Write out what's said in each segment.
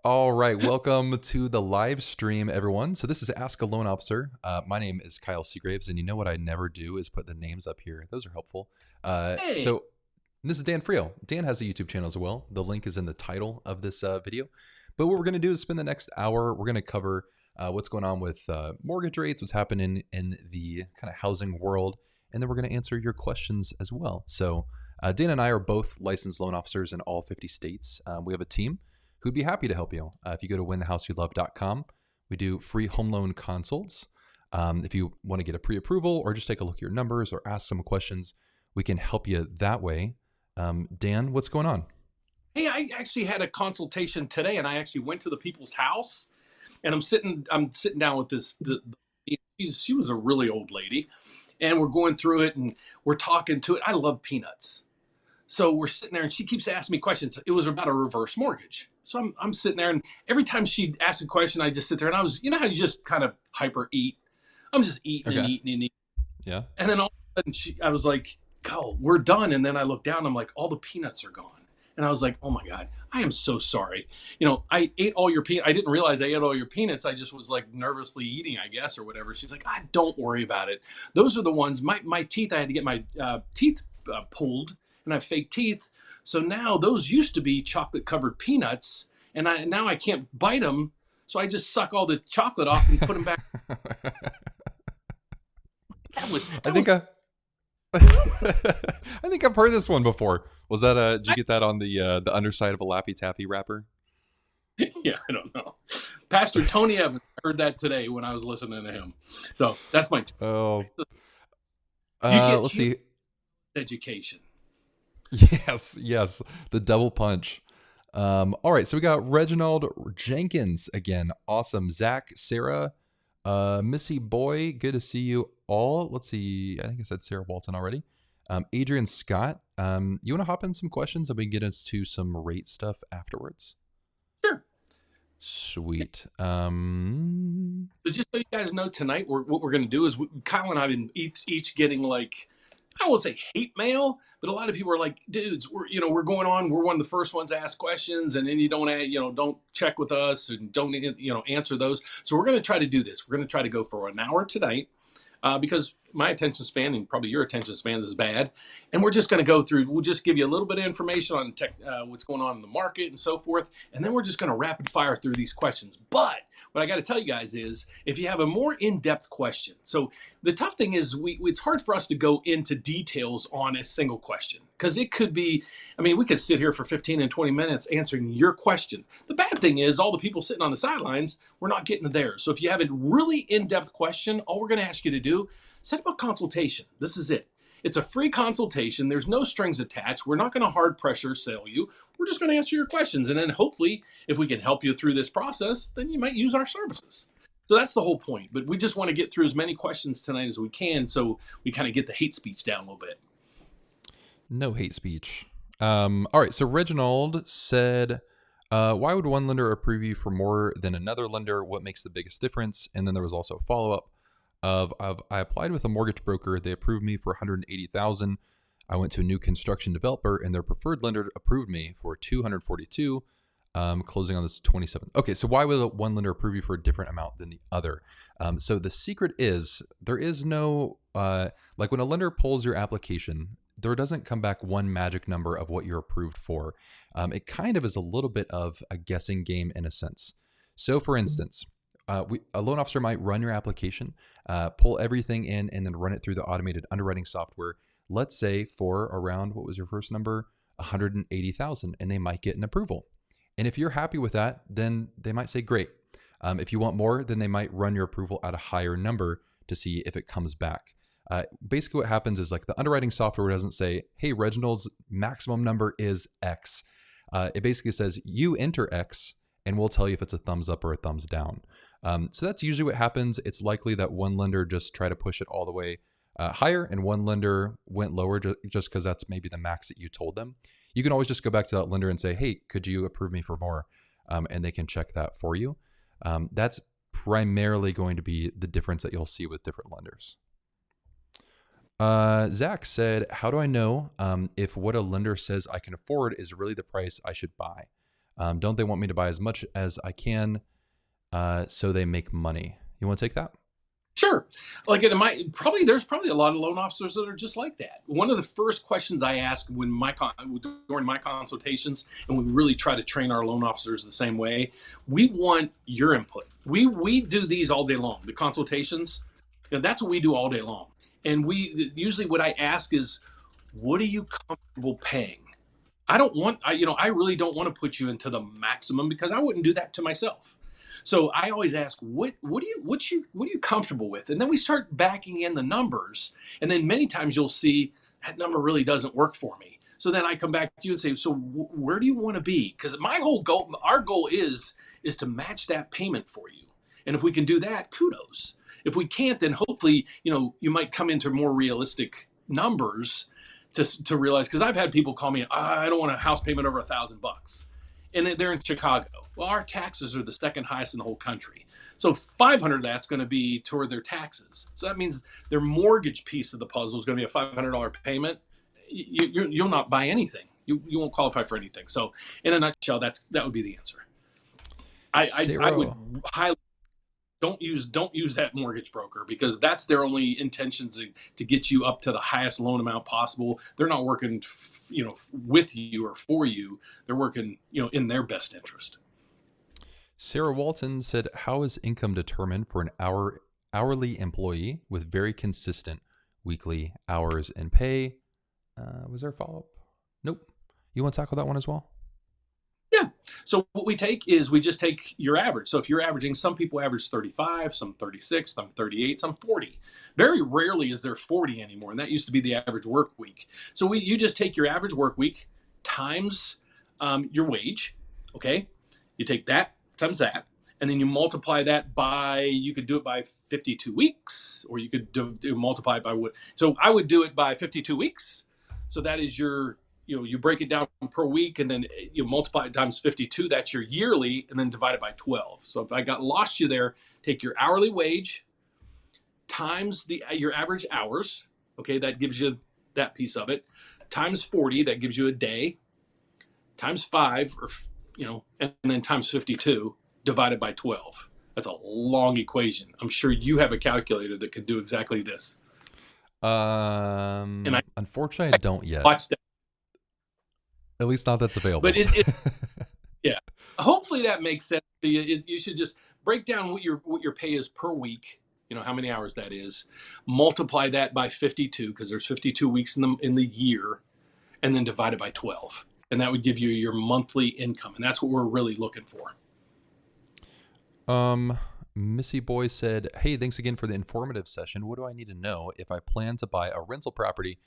All right, welcome to the live stream, everyone. So this is Ask a Loan Officer. My name is Kyle Seagraves, and you know what I never do is put the names up here. Those are helpful. Hey, So this is Dan Frio. Dan has a YouTube channel as well. The link is in the title of this video. But what we're going to do is spend the next hour. We're going to cover what's going on with mortgage rates, what's happening in the kind of housing world, and then we're going to answer your questions as well. So Dan and I are both licensed loan officers in all 50 states. We have a team who'd be happy to help you. If you go to winthehouseyoulove.com, we do free home loan consults. If you want to get a pre-approval or just take a look at your numbers or ask some questions, we can help you that way. Dan, what's going on? hey, I actually had a consultation today, and I actually went to the people's house, and I'm sitting down with she was a really old lady, and we're going through it, and we're talking to it. I love peanuts, so we're sitting there, and she keeps asking me questions. It was about a reverse mortgage, so I'm sitting there, and every time she asks a question, I just sit there, and how you just kind of hyper eat. I'm just eating and Okay. eating and eating. Yeah. And then all of a sudden, I was like, "Go, we're done." And then I looked down. I'm like, all the peanuts are gone. And I was like, "Oh my god, I am so sorry. I ate all your peanuts. I didn't realize I ate all your peanuts. I just was like nervously eating, I guess, or whatever." She's like, don't worry about it. Those are the ones. My teeth. I had to get my teeth pulled, and I have fake teeth. So now those used to be chocolate covered peanuts, and now I can't bite them. So I just suck all the chocolate off and put them back. That was I that was. think I think I've heard this one before. Was that did you get that on the underside of a Lappy Taffy wrapper? Yeah, I don't know. Pastor Tony Evans, I heard that today when I was listening to him. So that's my. Oh, You get let's huge see. education. Yes, yes, the double punch. All right, so we got Reginald Jenkins again. Awesome. Zach, Sarah, Missy Boy, good to see you all. Let's see. I think I said Sarah Walton already. Adrian Scott. You want to hop in some questions and we can get into some rate stuff afterwards? Sure. Sweet. So just so you guys know, tonight what we're going to do is Kyle and I have been each getting like, I won't say hate mail, but a lot of people are like, dudes, we're going on. We're one of the first ones to ask questions, and then you don't check with us and don't answer those. So we're going to try to do this. We're going to try to go for an hour tonight. Because my attention span and probably your attention span is bad. And we're just going to go through, we'll just give you a little bit of information on what's going on in the market and so forth. And then we're just going to rapid fire through these questions. But what I got to tell you guys is if you have a more in-depth question, so the tough thing is it's hard for us to go into details on a single question because it could be, I mean, we could sit here for 15 and 20 minutes answering your question. The bad thing is all the people sitting on the sidelines, we're not getting to theirs. So if you have a really in-depth question, all we're going to ask you to do, set up a consultation. This is it. It's a free consultation. There's no strings attached. We're not going to hard pressure sell you. We're just going to answer your questions. And then hopefully, if we can help you through this process, then you might use our services. So that's the whole point. But we just want to get through as many questions tonight as we can so we kind of get the hate speech down a little bit. No hate speech. All right, so Reginald said, why would one lender approve you for more than another lender? What makes the biggest difference? And then there was also a follow-up of I applied with a mortgage broker. They approved me for $180,000. I went to a new construction developer, and their preferred lender approved me for $242,000. Closing on this 27th. Okay, so why would one lender approve you for a different amount than the other? So the secret is there is no like when a lender pulls your application, there doesn't come back one magic number of what you're approved for. It kind of is a little bit of a guessing game in a sense. So for instance, a loan officer might run your application, pull everything in, and then run it through the automated underwriting software. Let's say for around, what was your first number? 180,000, and they might get an approval. And if you're happy with that, then they might say, great. If you want more, then they might run your approval at a higher number to see if it comes back. Basically what happens is like the underwriting software doesn't say, hey, Reginald's maximum number is X. It basically says you enter X and we'll tell you if it's a thumbs up or a thumbs down. So that's usually what happens. It's likely that one lender just tried to push it all the way higher and one lender went lower just because that's maybe the max that you told them. You can always just go back to that lender and say, hey, could you approve me for more? And they can check that for you. That's primarily going to be the difference that you'll see with different lenders. Zach said, how do I know if what a lender says I can afford is really the price I should buy? Don't they want me to buy as much as I can so they make money? You want to take that? Sure. Like there's probably a lot of loan officers that are just like that. One of the first questions I ask during my consultations, and we really try to train our loan officers the same way, we want your input. We do these all day long. The consultations, that's what we do all day long. And usually what I ask is, what are you comfortable paying? I really don't want to put you into the maximum, because I wouldn't do that to myself. So I always ask, what are you comfortable with? And then we start backing in the numbers. And then many times you'll see that number really doesn't work for me. So then I come back to you and say, so where do you want to be? Because our goal is to match that payment for you. And if we can do that, kudos. If we can't, then hopefully, you might come into more realistic numbers to realize, because I've had people call me, I don't want a house payment over $1,000, and they're in Chicago. Well, our taxes are the second highest in the whole country. So 500 of that's going to be toward their taxes. So that means their mortgage piece of the puzzle is going to be a $500 payment. You'll not buy anything. You won't qualify for anything. So in a nutshell, that would be the answer. I would highly don't use that mortgage broker, because that's their only intentions to get you up to the highest loan amount possible. They're not working, with you or for you. They're working, in their best interest. Sarah Walton said, how is income determined for an hourly employee with very consistent weekly hours and pay? Was there a follow-up? Nope. You want to tackle that one as well? Yeah. So what we take is we just take your average. So if you're averaging, some people average 35, some 36, some 38, some 40. Very rarely is there 40 anymore. And that used to be the average work week. So you just take your average work week times your wage. Okay. You take that times that, and then you multiply that by, you could do it by 52 weeks, or you could multiply it by what. So I would do it by 52 weeks. So that is you break it down per week, and then you multiply it times 52. That's your yearly, and then divide it by 12. So if I lost you there, take your hourly wage times your average hours. Okay, that gives you that piece of it. Times 40, that gives you a day. Times 5, and then times 52 divided by 12. That's a long equation. I'm sure you have a calculator that can do exactly this. Unfortunately, I don't yet. Watch that. At least not that's available. But yeah. Hopefully that makes sense to you. You should just break down what your pay is per week. How many hours that is. Multiply that by 52, because there's 52 weeks in the year, and then divide it by 12. And that would give you your monthly income. And that's what we're really looking for. Missy Boy said, hey, thanks again for the informative session. What do I need to know if I plan to buy a rental property,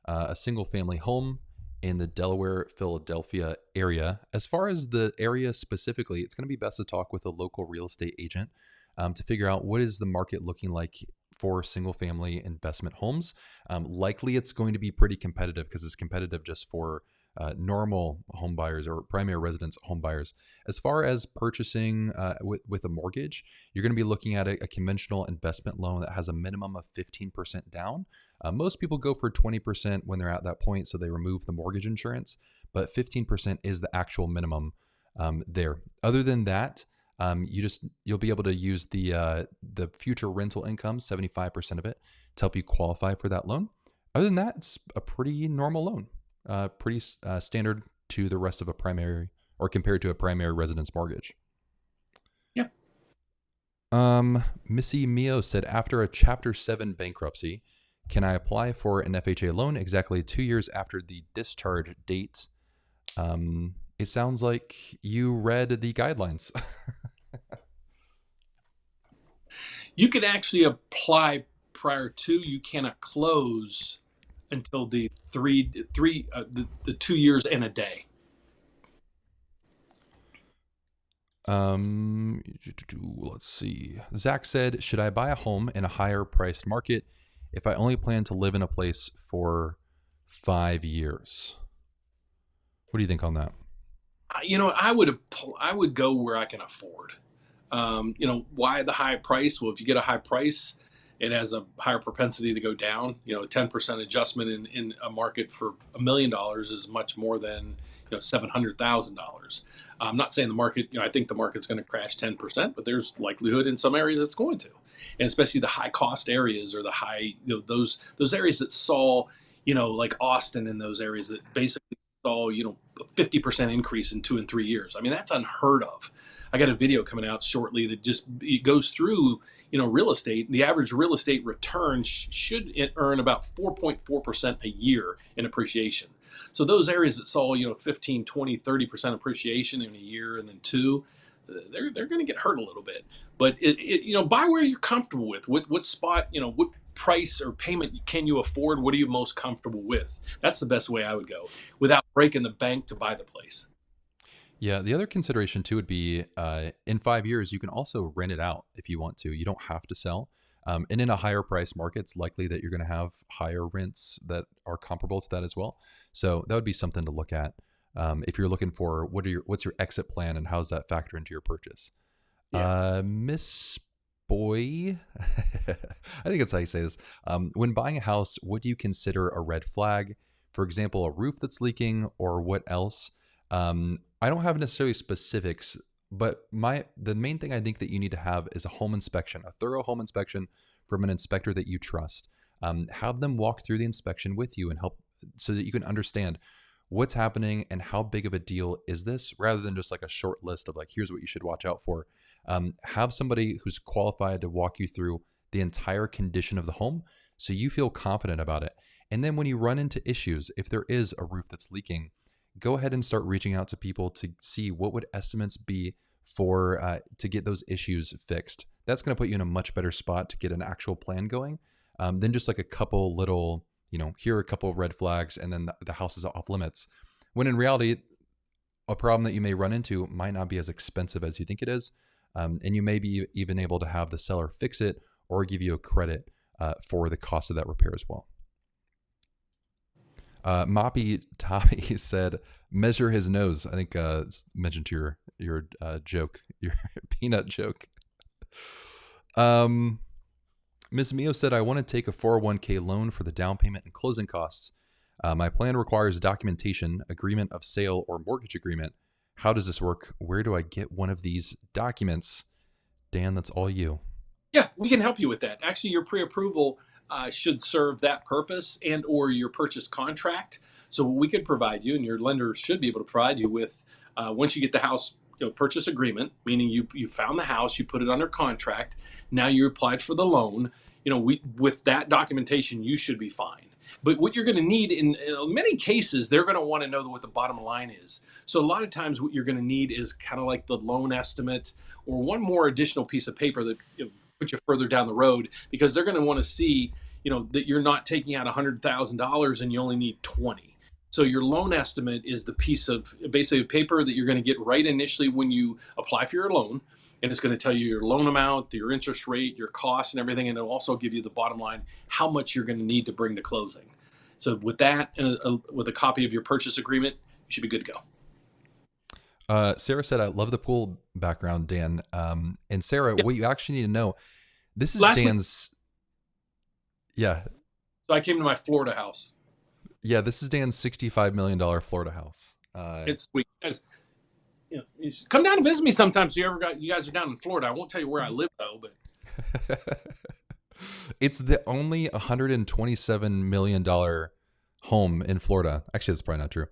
a single family home in the Delaware, Philadelphia area? As far as the area specifically, it's going to be best to talk with a local real estate agent to figure out what is the market looking like for single family investment homes. Likely it's going to be pretty competitive, because it's competitive just for normal home buyers or primary residence home buyers. As far as purchasing with a mortgage, you're going to be looking at a conventional investment loan that has a minimum of 15% down. Most people go for 20% when they're at that point, so they remove the mortgage insurance, but 15% is the actual minimum there. Other than that, you'll be able to use the future rental income, 75% of it, to help you qualify for that loan. Other than that, it's a pretty normal loan. Pretty standard to the rest of a primary, or compared to a primary residence mortgage. Yeah. Missy Mio said, after a Chapter 7 bankruptcy, can I apply for an FHA loan exactly 2 years after the discharge date? It sounds like you read the guidelines. You could actually apply prior to. You cannot close until the 2 years and a day. Let's see. Zach said, should I buy a home in a higher priced market if I only plan to live in a place for 5 years? What do you think on that? I would go where I can afford. Why the high price? Well, if you get a high price, it has a higher propensity to go down. A 10% adjustment in a market for $1 million is much more than, $700,000. I'm not saying the market, I think the market's going to crash 10%, but there's likelihood in some areas it's going to, and especially the high cost areas or the high, those areas that saw, like Austin and those areas that basically saw, a 50% increase in 2 and 3 years. I mean, that's unheard of. I got a video coming out shortly that just it goes through, real estate. The average real estate return should earn about 4.4% a year in appreciation. So those areas that saw, 15, 20, 30% appreciation in a year and then two, they're going to get hurt a little bit. But buy where you're comfortable with. What spot, what price or payment can you afford? What are you most comfortable with? That's the best way I would go without breaking the bank to buy the place. Yeah, the other consideration too would be in 5 years, you can also rent it out if you want to. You don't have to sell. And in a higher price market, it's likely that you're going to have higher rents that are comparable to that as well. So that would be something to look at if you're looking for what's your exit plan and how does that factor into your purchase. Yeah. Miss Boy, I think that's how you say this. When buying a house, what do you consider a red flag? For example, a roof that's leaking or what else? I don't have necessarily specifics, but the main thing I think that you need to have is a home inspection, a thorough home inspection from an inspector that you trust. Have them walk through the inspection with you and help so that you can understand what's happening and how big of a deal is this, rather than just like a short list of like, here's what you should watch out for. Have somebody who's qualified to walk you through the entire condition of the home so you feel confident about it. And then when you run into issues, if there is a roof that's leaking, go ahead and start reaching out to people to see what would estimates be for to get those issues fixed. That's going to put you in a much better spot to get an actual plan going than just like a couple little, here are a couple of red flags and then the house is off limits. When in reality, a problem that you may run into might not be as expensive as you think it is. And you may be even able to have the seller fix it or give you a credit for the cost of that repair as well. Moppy Tommy said, measure his nose. I think it's mentioned to your joke, your peanut joke. Ms. Mio said, I want to take a 401k loan for the down payment and closing costs. My plan requires documentation, agreement of sale, or mortgage agreement. How does this work? Where do I get one of these documents? Dan, that's all you. Yeah, we can help you with that. Actually, your pre-approval should serve that purpose, and or your purchase contract. So what we could provide you, and your lender should be able to provide you with, once you get the house, purchase agreement, meaning you found the house, you put it under contract, now you applied for the loan. With that documentation, you should be fine. But what you're going to need in many cases, they're going to want to know what the bottom line is. So a lot of times what you're going to need is kind of like the loan estimate or one more additional piece of paper that put you further down the road, because they're going to want to see, that you're not taking out $100,000 and you only need 20. So your loan estimate is the piece of basically paper that you're going to get right initially when you apply for your loan. And it's going to tell you your loan amount, your interest rate, your costs and everything. And it'll also give you the bottom line, how much you're going to need to bring to closing. So with that, and with a copy of your purchase agreement, you should be good to go. Sarah said, I love the pool background, Dan. And Sarah, what you actually need to know, this is Dan's. Yeah. So I came to my Florida house. Yeah, this is Dan's $65 million Florida house. It's sweet. You come down and visit me sometimes. If you guys are down in Florida. I won't tell you where I live though, but it's the only $127 million home in Florida. Actually, that's probably not true.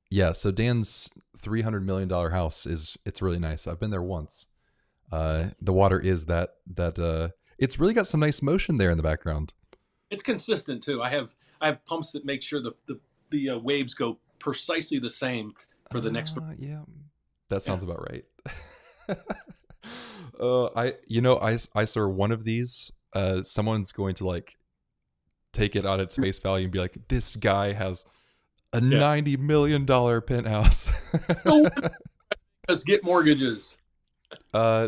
Yeah, so Dan's $300 million house it's really nice. I've been there once. The water is that it's really got some nice motion there in the background. It's consistent too. I have pumps that make sure the waves go precisely the same for the next one. Yeah, that sounds about right. I saw one of these. Someone's going to like take it on its face value and be like, this guy has a $90 million penthouse. Let's get mortgages.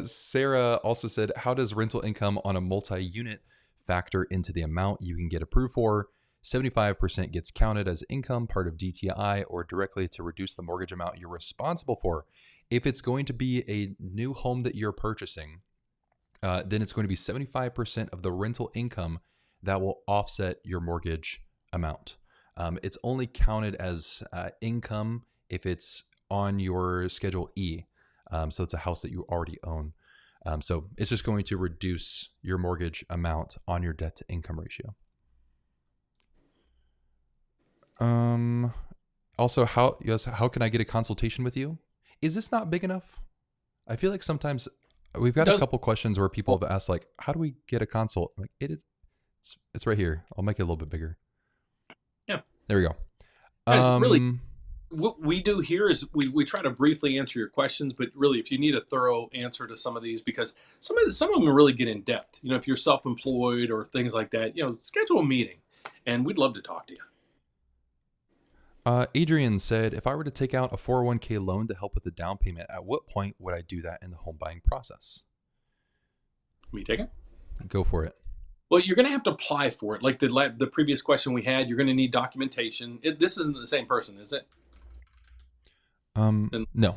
Sarah also said, how does rental income on a multi-unit factor into the amount you can get approved for? 75% gets counted as income, part of DTI, or directly to reduce the mortgage amount you're responsible for. If it's going to be a new home that you're purchasing, then it's going to be 75% of the rental income that will offset your mortgage amount. It's only counted as income if it's on your Schedule E. So it's a house that you already own. So it's just going to reduce your mortgage amount on your debt to income ratio. Also, how can I get a consultation with you? Is this not big enough? I feel like sometimes we've got a Does couple questions where people have asked, like, how do we get a consult? I'm like, it's right here. I'll make it a little bit bigger. Yeah. There we go. Guys, really, what we do here is we try to briefly answer your questions, but really, if you need a thorough answer to some of these, because some of them really get in depth. If you're self-employed or things like that, schedule a meeting, and we'd love to talk to you. Adrian said, if I were to take out a 401k loan to help with the down payment, at what point would I do that in the home buying process? Will you take it? Go for it. Well, you're going to have to apply for it. Like the previous question we had, you're going to need documentation. This isn't the same person, is it? No.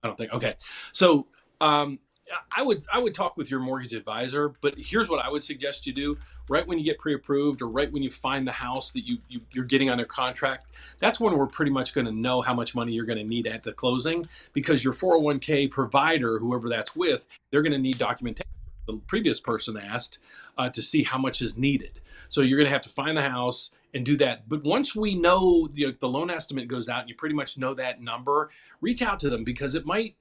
I don't think. Okay. So I would talk with your mortgage advisor, but here's what I would suggest you do. Right when you get pre-approved or right when you find the house that you're getting under contract, that's when we're pretty much going to know how much money you're going to need at the closing, because your 401k provider, whoever that's with, they're going to need documentation. The previous person asked to see how much is needed. So you're going to have to find the house and do that. But once we know the loan estimate goes out and you pretty much know that number, reach out to them, because it might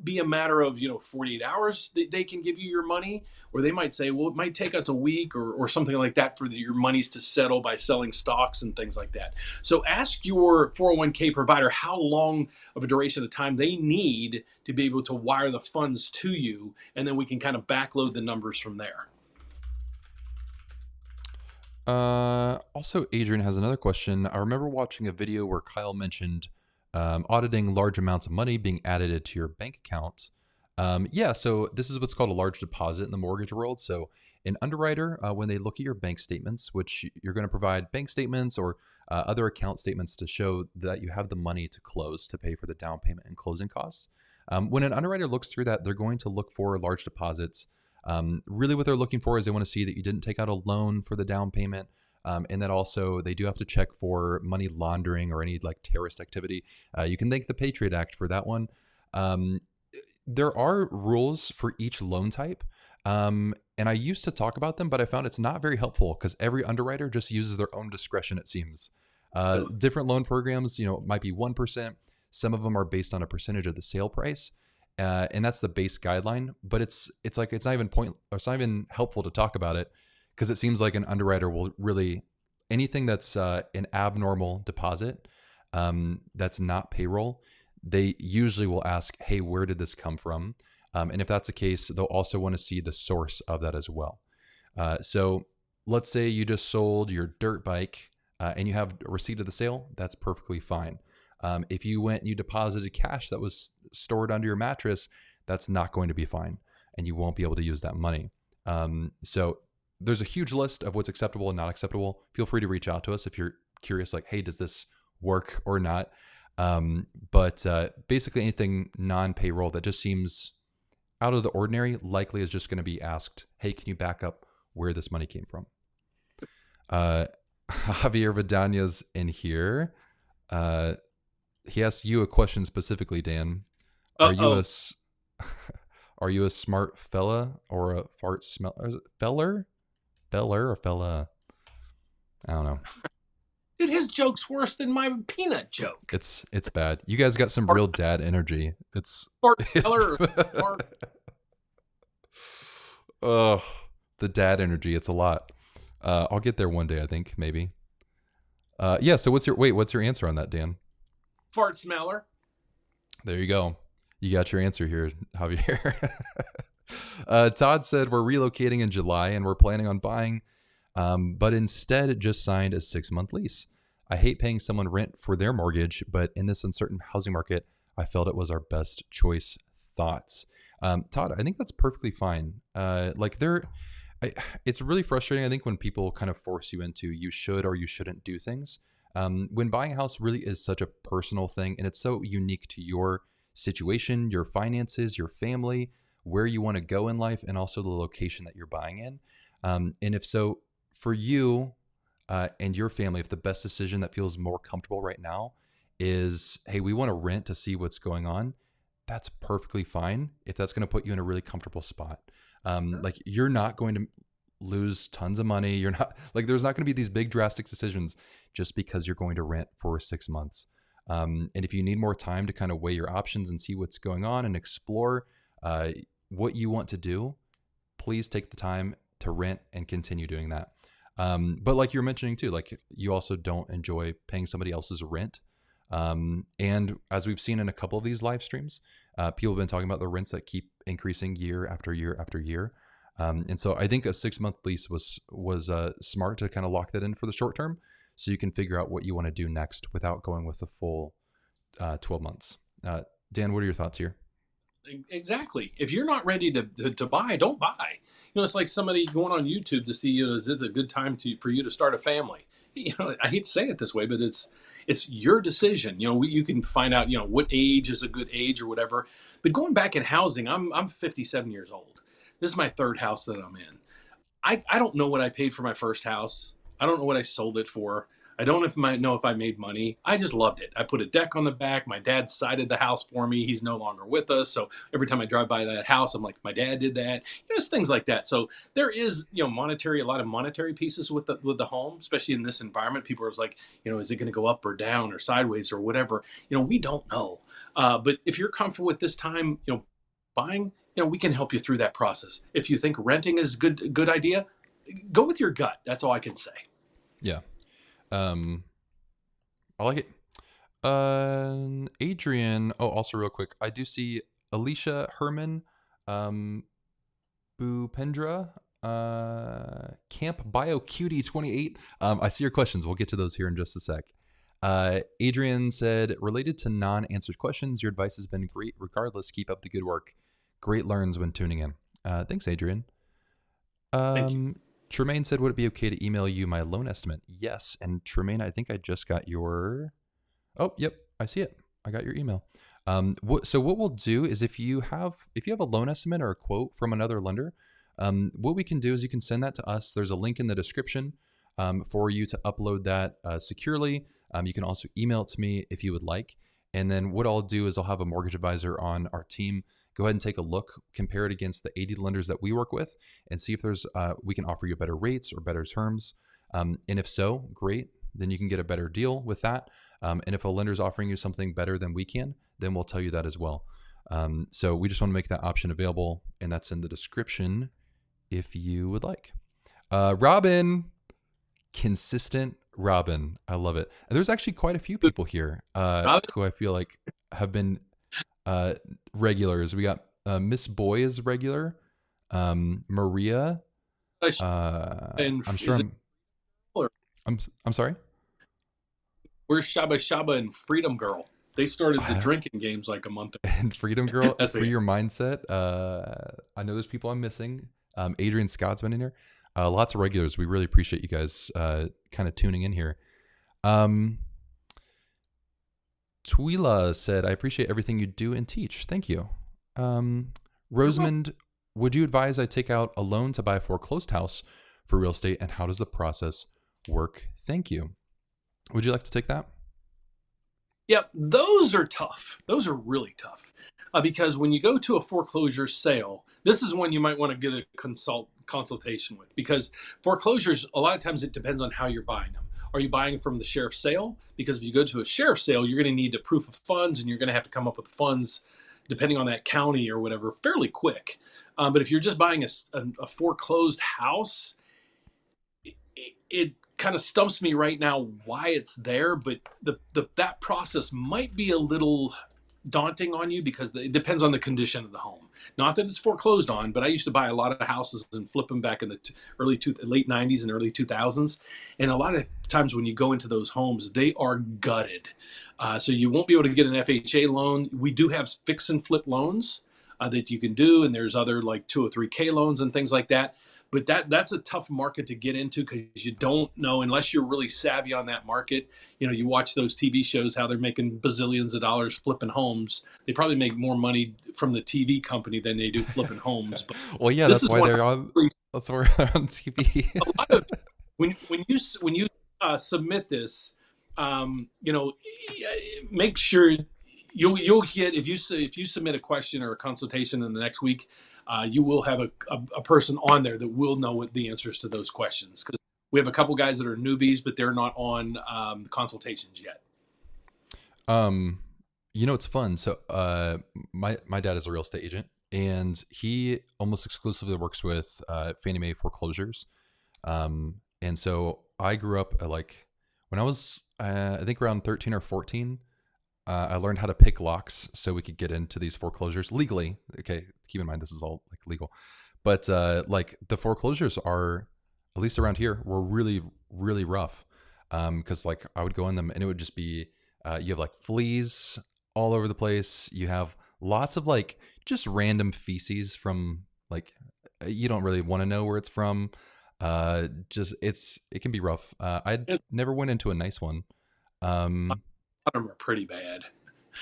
be a matter of 48 hours that they can give you your money, or they might say, well, it might take us a week or something like that for your monies to settle by selling stocks and things like that. So ask your 401k provider how long of a duration of time they need to be able to wire the funds to you, and then we can kind of backload the numbers from there. Also, Adrian has another question. I remember watching a video where Kyle mentioned auditing large amounts of money being added to your bank account. Yeah, so this is what's called a large deposit in the mortgage world. So an underwriter, when they look at your bank statements, which you're going to provide bank statements or other account statements to show that you have the money to close to pay for the down payment and closing costs. When an underwriter looks through that, they're going to look for large deposits. Really what they're looking for is they want to see that you didn't take out a loan for the down payment. And then also they do have to check for money laundering or any like terrorist activity. You can thank the Patriot Act for that one. There are rules for each loan type. And I used to talk about them, but I found it's not very helpful because every underwriter just uses their own discretion, it seems. Different loan programs, might be 1%. Some of them are based on a percentage of the sale price. And that's the base guideline, but it's not even helpful to talk about it, because it seems like an underwriter will really, anything that's an abnormal deposit, that's not payroll, they usually will ask, hey, where did this come from? And if that's the case, they'll also want to see the source of that as well. So let's say you just sold your dirt bike and you have a receipt of the sale, that's perfectly fine. If you went and you deposited cash that was stored under your mattress, that's not going to be fine, and you won't be able to use that money. So there's a huge list of what's acceptable and not acceptable. Feel free to reach out to us if you're curious, like, hey, does this work or not? But basically anything non-payroll that just seems out of the ordinary likely is just going to be asked, hey, can you back up where this money came from? Javier Vidania's in here. He asks you a question specifically, Dan. Are you a smart fella or a fart smell? Is it feller or fella? I don't know. Dude, his joke's worse than my peanut joke. It's bad. You guys got some real dad energy. Oh, the dad energy. It's a lot. I'll get there one day, I think, maybe. Yeah. So what's your answer on that, Dan? Fart smeller. There you go. You got your answer here, Javier. Todd said, we're relocating in July and we're planning on buying, but instead just signed a 6-month lease. I hate paying someone rent for their mortgage, but in this uncertain housing market, I felt it was our best choice. Thoughts? Todd, I think that's perfectly fine. It's really frustrating, I think, when people kind of force you into you should or you shouldn't do things. When buying a house really is such a personal thing, and it's so unique to your situation, your finances, your family, where you want to go in life, and also the location that you're buying in. And if so, for you, and your family, if the best decision that feels more comfortable right now is, hey, we want to rent to see what's going on, that's perfectly fine if that's going to put you in a really comfortable spot. Like you're not going to lose tons of money. You're not like, there's not going to be these big drastic decisions just because you're going to rent for 6 months. And if you need more time to kind of weigh your options and see what's going on and explore what you want to do, please take the time to rent and continue doing that. But like you're mentioning too, like you also don't enjoy paying somebody else's rent. And as we've seen in a couple of these live streams, people have been talking about the rents that keep increasing year after year after year. And so I think a 6-month lease was smart to kind of lock that in for the short term, so you can figure out what you want to do next without going with the full 12 months. Dan, what are your thoughts here? Exactly. If you're not ready to buy, don't buy. It's like somebody going on YouTube to see, is it a good time for you to start a family? I hate to say it this way, but it's your decision. You can find out, what age is a good age or whatever. But going back in housing, I'm 57 years old. This is my third house that I'm in. I don't know what I paid for my first house. I don't know what I sold it for. I don't know if I made money. I just loved it. I put a deck on the back. My dad sided the house for me. He's no longer with us. So every time I drive by that house, I'm like, my dad did that. It's things like that. So there is, a lot of monetary pieces with the home, especially in this environment. People are like, is it going to go up or down or sideways or whatever? We don't know. But if you're comfortable with this time, buying, we can help you through that process. If you think renting is a good idea, go with your gut. That's all I can say. Yeah. I like it. Adrian. Oh, also real quick, I do see Alicia Herman, Bupendra, Camp Bio Cutie 28. I see your questions. We'll get to those here in just a sec. Adrian said, related to non-answered questions, your advice has been great. Regardless, keep up the good work. Great learns when tuning in. Thanks, Adrian. Thank you. Tremaine said, would it be okay to email you my loan estimate? Yes. And Tremaine, I think I just got your... Oh, yep. I see it. I got your email. So what we'll do is if you have a loan estimate or a quote from another lender, what we can do is you can send that to us. There's a link in the description for you to upload that securely. You can also email it to me if you would like. And then what I'll do is I'll have a mortgage advisor on our team go ahead and take a look, compare it against the 80 lenders that we work with, and see if there's we can offer you better rates or better terms. And if so, great. Then you can get a better deal with that. And if a lender is offering you something better than we can, then we'll tell you that as well. So we just want to make that option available, and that's in the description if you would like. Robin, consistent Robin. I love it. And there's actually quite a few people here who I feel like have been regulars. We got Miss Boy is regular. Maria. I'm sure. I'm sorry. Where's Shaba Shaba and Freedom Girl? They started the drinking games like a month ago. And Freedom Girl, for your mindset. I know there's people I'm missing. Adrian Scott's been in here. Lots of regulars. We really appreciate you guys kind of tuning in here. Twila said, I appreciate everything you do and teach. Thank you. Rosamond, would you advise I take out a loan to buy a foreclosed house for real estate, and how does the process work? Thank you. Would you like to take that? Yeah, those are tough. Those are really tough because when you go to a foreclosure sale, this is when you might want to get a consultation with, because foreclosures, a lot of times it depends on how you're buying them. Are you buying from the sheriff's sale? Because if you go to a sheriff's sale, you're going to need a proof of funds, and you're going to have to come up with funds depending on that county or whatever fairly quick. But if you're just buying a foreclosed house, it kind of stumps me right now why it's there, but that process might be a little daunting on you because it depends on the condition of the home. Not that it's foreclosed on, but I used to buy a lot of houses and flip them back in the late 90s and early 2000s. And a lot of times when you go into those homes, they are gutted. So you won't be able to get an FHA loan. We do have fix and flip loans that you can do, and there's other like 203K loans and things like that. But that's a tough market to get into because you don't know, unless you're really savvy on that market. You watch those TV shows, how they're making bazillions of dollars flipping homes. They probably make more money from the TV company than they do flipping homes. But well, yeah, that's why they're on. That's why they're on TV. when you submit this, you know, make sure you'll get if you submit a question or a consultation in the next week, you will have a person on there that will know what the answers to those questions, because we have a couple guys that are newbies, but they're not on consultations yet. It's fun. So, my dad is a real estate agent, and he almost exclusively works with Fannie Mae foreclosures. And so I grew up when I was, I think around 13 or 14. I learned how to pick locks so we could get into these foreclosures legally. Okay, keep in mind this is all like legal, but the foreclosures are, at least around here, were really really rough. Because I would go in them and it would just be you have like fleas all over the place. You have lots of just random feces from you don't really want to know where it's from. It can be rough. I never went into a nice one. Of them are pretty bad.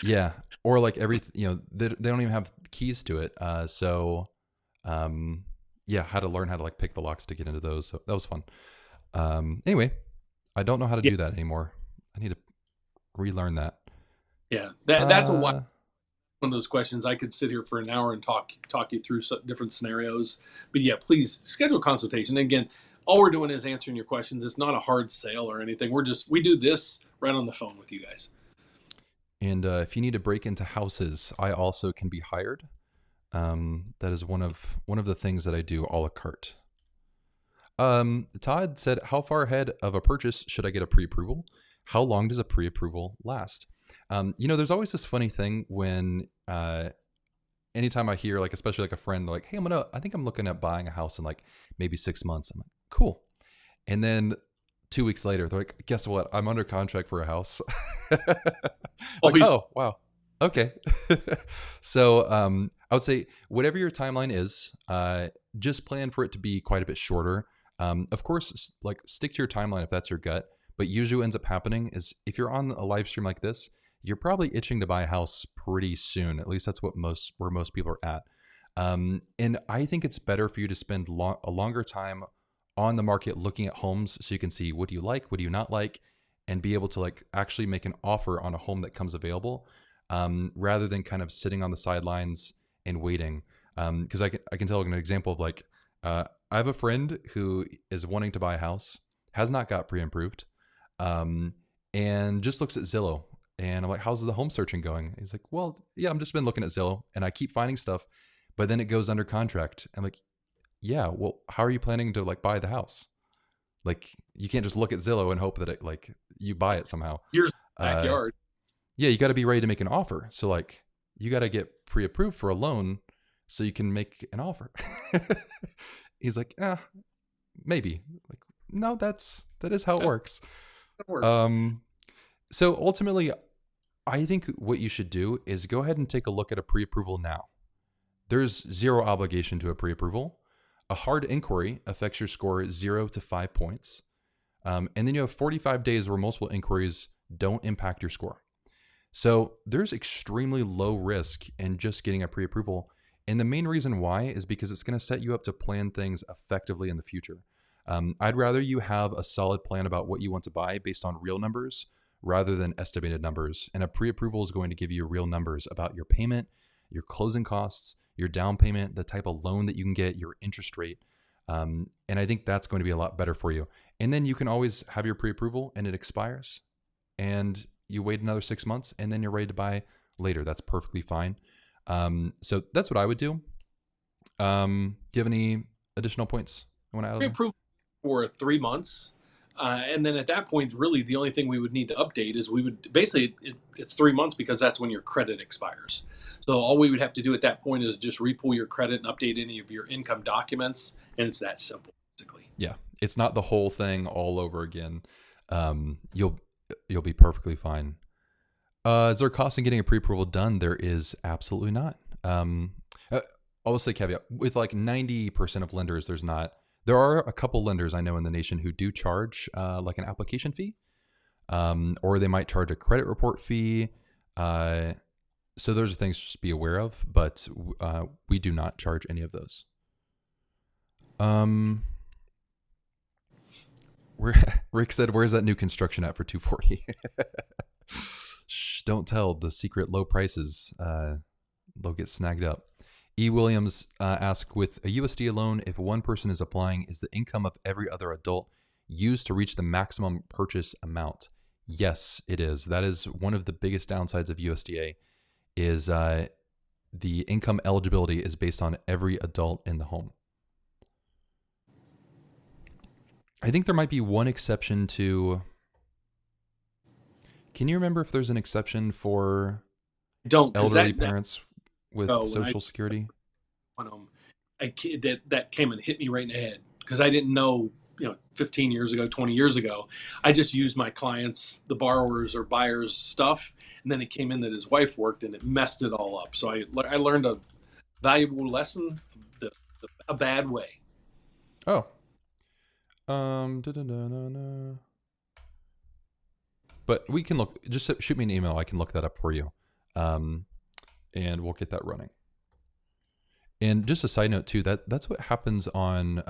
Yeah, or they don't even have keys to it. Yeah, how to learn how to pick the locks to get into those. So that was fun. Anyway, I don't know how to do that anymore. I need to relearn that. Yeah, that's one of those questions. I could sit here for an hour and talk you through different scenarios. But yeah, please schedule a consultation. And again, all we're doing is answering your questions. It's not a hard sale or anything. We do this right on the phone with you guys. And if you need to break into houses, I also can be hired. That is one of the things that I do a la carte. Todd said, how far ahead of a purchase should I get a pre-approval? How long does a pre-approval last? There's always this funny thing when anytime I hear especially a friend like, hey, I think I'm looking at buying a house in maybe 6 months. I'm like, cool. And then 2 weeks later, they're like, guess what? I'm under contract for a house. Oh, wow. Okay. So I would say whatever your timeline is, just plan for it to be quite a bit shorter. Of course, stick to your timeline if that's your gut. But usually what ends up happening is if you're on a live stream like this, you're probably itching to buy a house pretty soon. At least that's where most people are at. And I think it's better for you to spend a longer time on the market looking at homes so you can see what do you like, what do you not like, and be able to actually make an offer on a home that comes available, rather than kind of sitting on the sidelines and waiting. Because I can tell an example of I have a friend who is wanting to buy a house, has not got pre-approved, and just looks at Zillow. And I'm like, how's the home searching going? He's like, well, yeah, I'm just been looking at Zillow and I keep finding stuff, but then it goes under contract. I'm like, yeah, well, how are you planning to buy the house? You can't just look at Zillow and hope that it you buy it somehow. Here's the backyard. Yeah, you got to be ready to make an offer. So you got to get pre-approved for a loan so you can make an offer. He's like, maybe. No, that is how it works. So ultimately, I think what you should do is go ahead and take a look at a pre-approval now. There's zero obligation to a pre-approval. A hard inquiry affects your score 0 to 5 points. And then you have 45 days where multiple inquiries don't impact your score. So there's extremely low risk in just getting a pre-approval. And the main reason why is because it's going to set you up to plan things effectively in the future. I'd rather you have a solid plan about what you want to buy based on real numbers rather than estimated numbers. And a pre-approval is going to give you real numbers about your payment, your closing costs, your down payment, the type of loan that you can get, your interest rate. And I think that's going to be a lot better for you. And then you can always have your pre-approval and it expires and you wait another 6 months and then you're ready to buy later. That's perfectly fine. So that's what I would do. Do you have any additional points you want to add? Pre-approval for 3 months. And then at that point, really the only thing we would need to update is we would basically, it's 3 months because that's when your credit expires. So all we would have to do at that point is just repull your credit and update any of your income documents. And it's that simple, basically. Yeah. It's not the whole thing all over again. You'll be perfectly fine. Is there a cost in getting a pre-approval done? There is absolutely not. I'll say caveat with 90% of lenders, there's not. There are a couple lenders I know in the nation who do charge an application fee, or they might charge a credit report fee. So those are things to just be aware of, but we do not charge any of those. Where Rick said, "Where's that new construction at for 240?" Shh, don't tell the secret low prices. They'll get snagged up. E. Williams asked, with a USDA loan, if one person is applying, is the income of every other adult used to reach the maximum purchase amount? Yes, it is. That is one of the biggest downsides of USDA is the income eligibility is based on every adult in the home. I think there might be one exception to... Can you remember if there's an exception for elderly parents with Social Security? That came and hit me right in the head because I didn't know, 15 years ago, 20 years ago, I just used my clients, the borrowers or buyers stuff. And then it came in that his wife worked and it messed it all up. So I learned a valuable lesson a bad way. Oh. But we can look, just shoot me an email. I can look that up for you. And we'll get that running. And just a side note too, that's what happens on,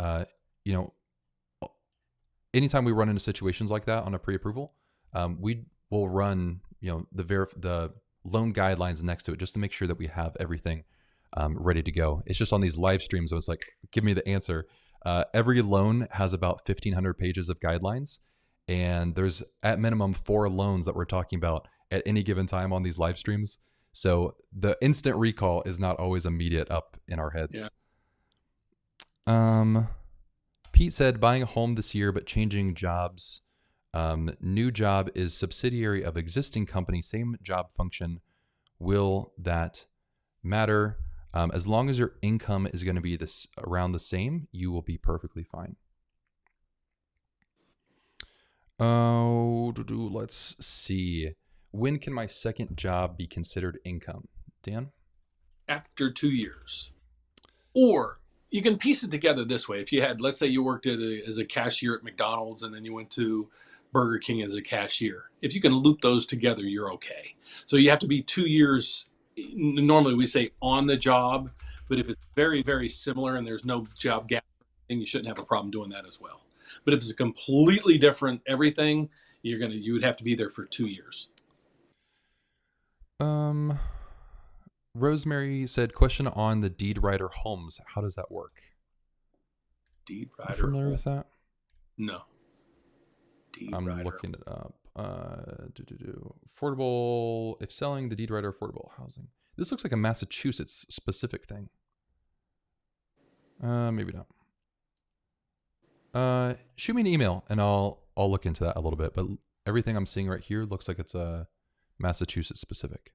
anytime we run into situations like that on a pre-approval, we will run, the loan guidelines next to it just to make sure that we have everything ready to go. It's just on these live streams. So it's like, give me the answer. Every loan has about 1,500 pages of guidelines. And there's at minimum 4 loans that we're talking about at any given time on these live streams. So the instant recall is not always immediate up in our heads. Yeah. Pete said, buying a home this year, but changing jobs. New job is subsidiary of existing company, same job function. Will that matter? As long as your income is going to be around the same, you will be perfectly fine. Oh, let's see. When can my second job be considered income? Dan? After 2 years. Or you can piece it together this way. If you had, let's say you worked as a cashier at McDonald's and then you went to Burger King as a cashier. If you can loop those together, you're okay. So you have to be 2 years. Normally we say on the job, but if it's very, very similar and there's no job gap, then you shouldn't have a problem doing that as well. But if it's a completely different everything, you would have to be there for 2 years. Rosemary said, question on the deed rider homes. How does that work? Deed rider. Are you familiar with that? No. I'm looking it up. Affordable, if selling the deed rider affordable housing. This looks like a Massachusetts specific thing. Maybe not. Shoot me an email and I'll look into that a little bit. But everything I'm seeing right here looks like it's a Massachusetts specific.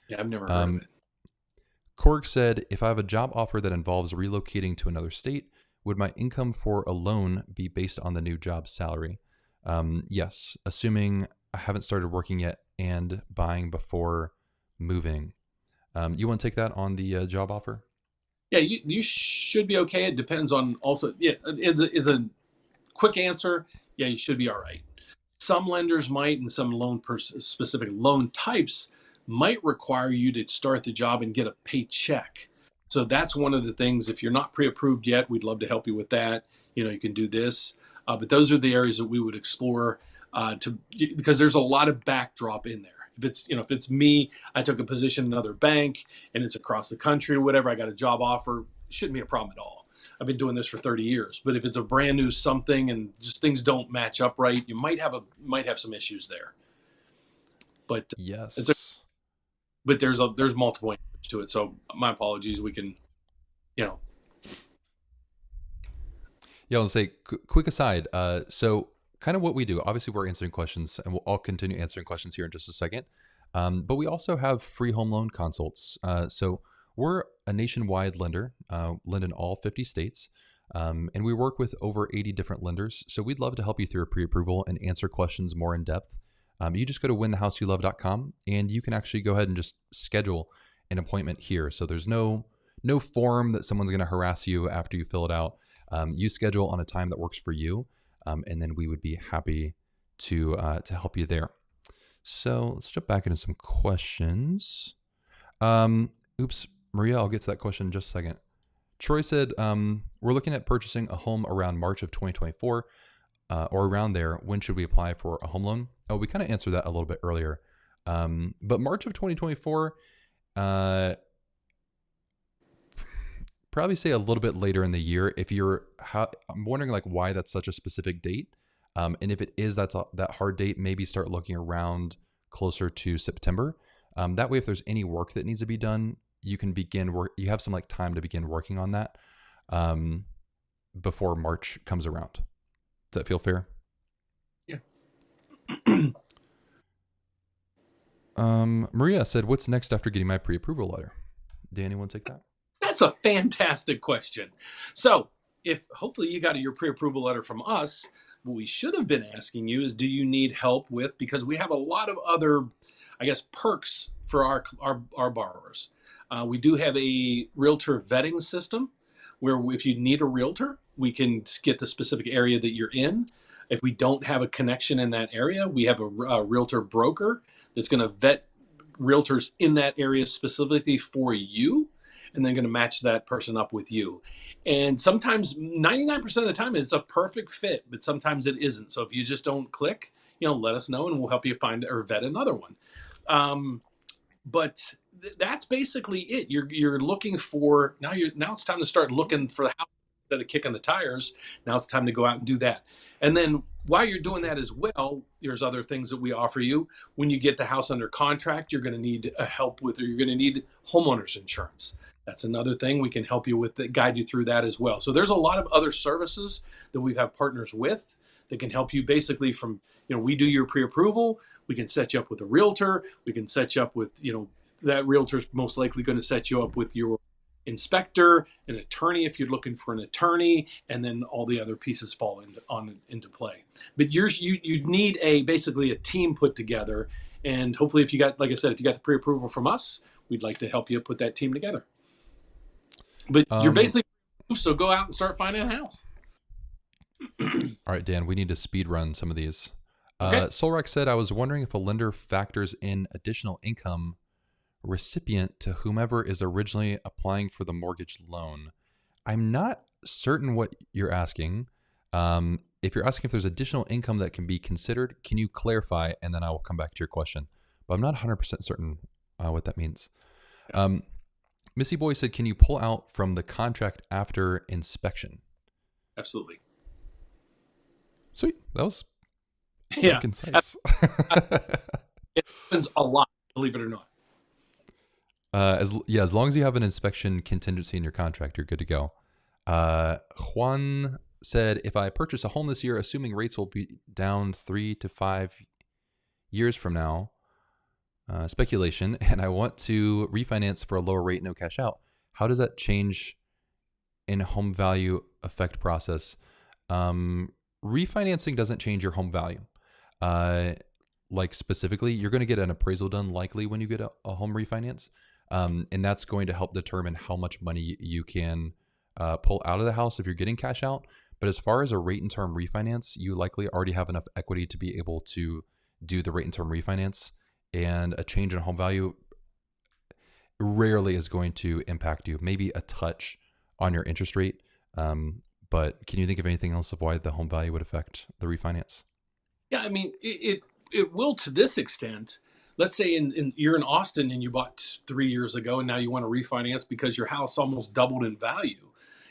Yeah, I've never heard of it. Korg said, if I have a job offer that involves relocating to another state, would my income for a loan be based on the new job salary? Yes, assuming I haven't started working yet and buying before moving. You want to take that on the job offer? Yeah, you should be okay. It depends on also, yeah, is a quick answer. Yeah, you should be all right. Some lenders might, and some specific loan types might require you to start the job and get a paycheck. So that's one of the things. If you're not pre-approved yet, we'd love to help you with that. You can do this. But those are the areas that we would explore because there's a lot of backdrop in there. If it's me, I took a position in another bank and it's across the country or whatever, I got a job offer, it shouldn't be a problem at all. I've been doing this for 30 years. But if it's a brand new something and just things don't match up right, you might have some issues there. But yes, but there's multiple answers to it. So my apologies. We can, Yeah, I'll say quick aside. So kind of what we do, obviously we're answering questions and I'll continue answering questions here in just a second. But we also have free home loan consults. So we're a nationwide lender, lend in all 50 states. And we work with over 80 different lenders. So we'd love to help you through a pre-approval and answer questions more in depth. You just go to winthehouseyoulove.com and you can actually go ahead and just schedule an appointment here. So there's no form that someone's going to harass you after you fill it out. You schedule on a time that works for you, and then we would be happy to help you there. So let's jump back into some questions. Oops, Maria, I'll get to that question in just a second. Troy said, we're looking at purchasing a home around March of 2024. or around there, when should we apply for a home loan? Oh, we kind of answered that a little bit earlier. But March of 2024, probably say a little bit later in the year. I'm wondering like why that's such a specific date. And if it is that hard date, maybe start looking around closer to September. That way, if there's any work that needs to be done, you can begin work. You have some like time to begin working on that before March comes around. Does that feel fair? Yeah. Maria said, "What's next after getting my pre-approval letter?" Danny, want to take that? That's a fantastic question. So if hopefully you got your pre-approval letter from us, what we should have been asking you is, do you need help with, because we have a lot of other, I guess, perks for our borrowers. We do have a realtor vetting system where if you need a realtor, we can get the specific area that you're in. If we don't have a connection in that area, we have a realtor broker that's going to vet realtors in that area specifically for you, and then going to match that person up with you. And sometimes 99% of the time it's a perfect fit, but sometimes it isn't. So if you just don't click, let us know and we'll help you find or vet another one. But that's basically it. You're looking for, now it's time to start looking for the house instead of kicking the tires. Now it's time to go out and do that. And then while you're doing that as well, there's other things that we offer you. When you get the house under contract, you're going to need help with, or you're going to need homeowners insurance. That's another thing we can help you with, that guide you through that as well. So there's a lot of other services that we have partners with that can help you basically from, we do your pre-approval. We can set you up with a realtor. We can set you up with, that realtor's most likely going to set you up with your inspector, an attorney if you're looking for an attorney, and then all the other pieces fall into play. But you need basically a team put together, and hopefully if you got, like I said, if you got the pre-approval from us, we'd like to help you put that team together. But you're basically, so go out and start finding a house. All right, Dan, we need to speed run some of these. Okay. Solrex said, I was wondering if a lender factors in additional income recipient to whomever is originally applying for the mortgage loan. I'm not certain what you're asking. If you're asking if there's additional income that can be considered, can you clarify? And then I will come back to your question. But I'm not 100% certain what that means. Missy Boy said, can you pull out from the contract after inspection? Absolutely. Sweet. That was so concise. It happens a lot, believe it or not. As long as you have an inspection contingency in your contract, you're good to go. Juan said, if I purchase a home this year, assuming rates will be down 3 to 5 years from now, speculation, and I want to refinance for a lower rate, no cash out, how does that change in home value effect process? Refinancing doesn't change your home value. Like specifically, you're going to get an appraisal done likely when you get a home refinance. And that's going to help determine how much money you can pull out of the house if you're getting cash out. But as far as a rate and term refinance, you likely already have enough equity to be able to do the rate and term refinance. And a change in home value rarely is going to impact you. Maybe a touch on your interest rate. But can you think of anything else of why the home value would affect the refinance? Yeah, I mean, it will to this extent. Let's say you're in Austin and you bought 3 years ago, and now you want to refinance because your house almost doubled in value.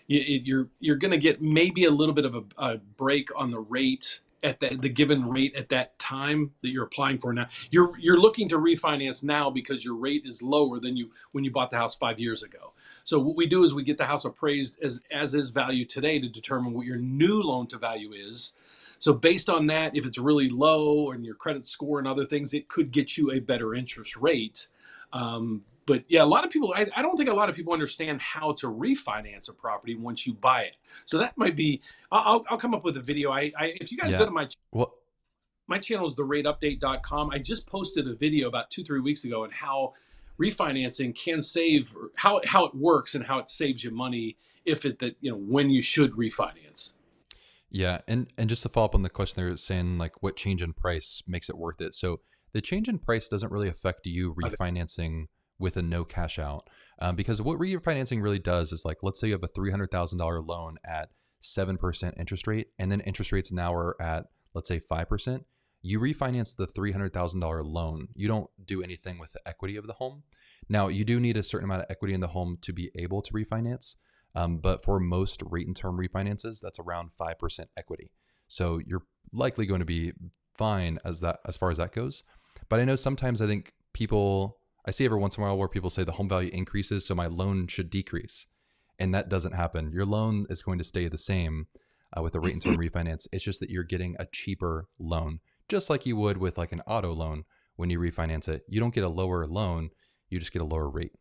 You're going to get maybe a little bit of a break on the rate at the given rate at that time that you're applying for. Now you're looking to refinance now because your rate is lower than when you bought the house 5 years ago. So what we do is we get the house appraised as is value today to determine what your new loan to value is. So based on that, if it's really low and your credit score and other things, it could get you a better interest rate. But yeah, a lot of people, I don't think a lot of people understand how to refinance a property once you buy it. So that might be, I'll come up with a video. If you guys go to my channel is therateupdate.com. I just posted a video about 2-3 weeks ago on how refinancing can save, how it works and how it saves you money when you should refinance. Yeah, and just to follow up on the question, they were saying like what change in price makes it worth it. So the change in price doesn't really affect you refinancing with a no cash out, because what refinancing really does is, like, let's say you have a $300,000 loan at 7% interest rate, and then interest rates now are at, let's say, 5%, you refinance the $300,000 loan. You don't do anything with the equity of the home. Now, you do need a certain amount of equity in the home to be able to refinance. But for most rate and term refinances, that's around 5% equity. So you're likely going to be fine as far as that goes. But I know sometimes I think I see every once in a while where people say the home value increases, so my loan should decrease. And that doesn't happen. Your loan is going to stay the same with a rate and term refinance. It's just that you're getting a cheaper loan, just like you would with like an auto loan when you refinance it. You don't get a lower loan, you just get a lower rate.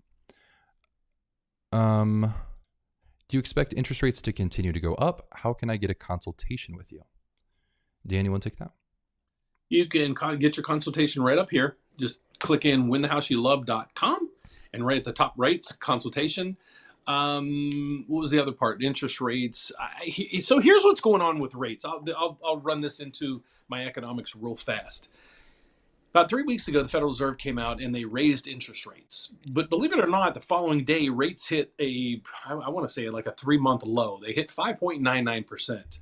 Do you expect interest rates to continue to go up? How can I get a consultation with you? Dan, you want to take that? You can get your consultation right up here. Just click in winthehouseyoulove.com, and right at the top right's consultation. What was the other part? Interest rates. So here's what's going on with rates. I'll run this into my economics real fast. About 3 weeks ago, the Federal Reserve came out and they raised interest rates. But believe it or not, the following day, rates hit I want to say like a 3-month low. They hit 5.99%.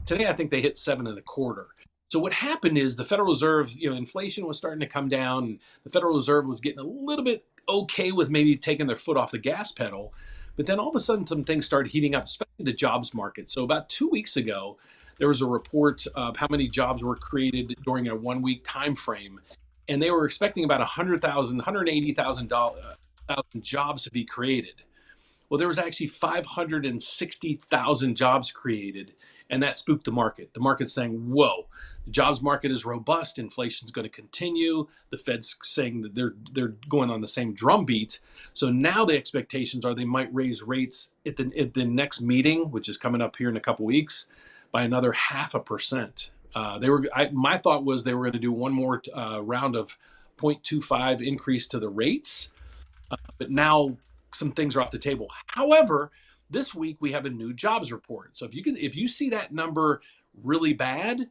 Today, I think they hit 7.25%. So what happened is the Federal Reserve, inflation was starting to come down. And the Federal Reserve was getting a little bit okay with maybe taking their foot off the gas pedal. But then all of a sudden, some things started heating up, especially the jobs market. So about 2 weeks ago, there was a report of how many jobs were created during a 1-week time frame. And they were expecting about 180,000 jobs to be created. Well, there was actually 560,000 jobs created, and that spooked the market. The market's saying, whoa, the jobs market is robust. Inflation's going to continue. The Fed's saying that they're going on the same drumbeat. So now the expectations are they might raise rates at the next meeting, which is coming up here in a couple weeks, by another 0.5%. My thought was they were going to do one more round of 0.25 increase to the rates, but now some things are off the table. However, this week we have a new jobs report. So if you see that number really bad,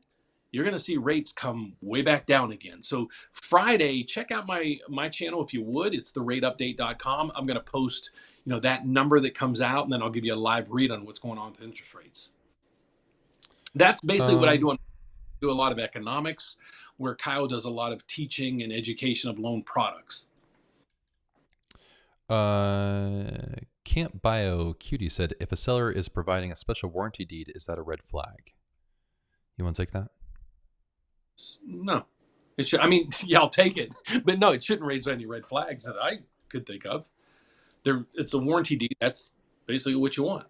you're going to see rates come way back down again. So Friday, check out my channel if you would. It's therateupdate.com. I'm going to post that number that comes out, and then I'll give you a live read on what's going on with interest rates. That's basically what I do. I do a lot of economics, where Kyle does a lot of teaching and education of loan products. Camp Bio Cutie said, if a seller is providing a special warranty deed, is that a red flag? You want to take that? No. It should. I mean, yeah, I'll take it. But no, it shouldn't raise any red flags that I could think of. It's a warranty deed. That's basically what you want.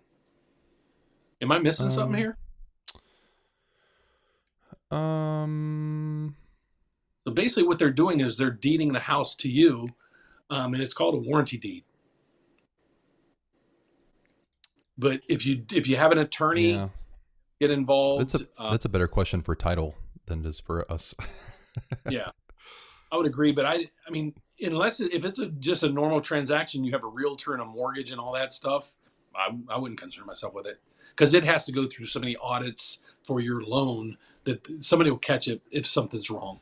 Am I missing something here? So basically what they're doing is they're deeding the house to you, and it's called a warranty deed. But if you have an attorney get involved, that's a better question for title than it is for us. Yeah, I would agree. But I mean, if it's just a normal transaction, you have a realtor and a mortgage and all that stuff, I wouldn't concern myself with it, because it has to go through so many audits for your loan that somebody will catch it if something's wrong.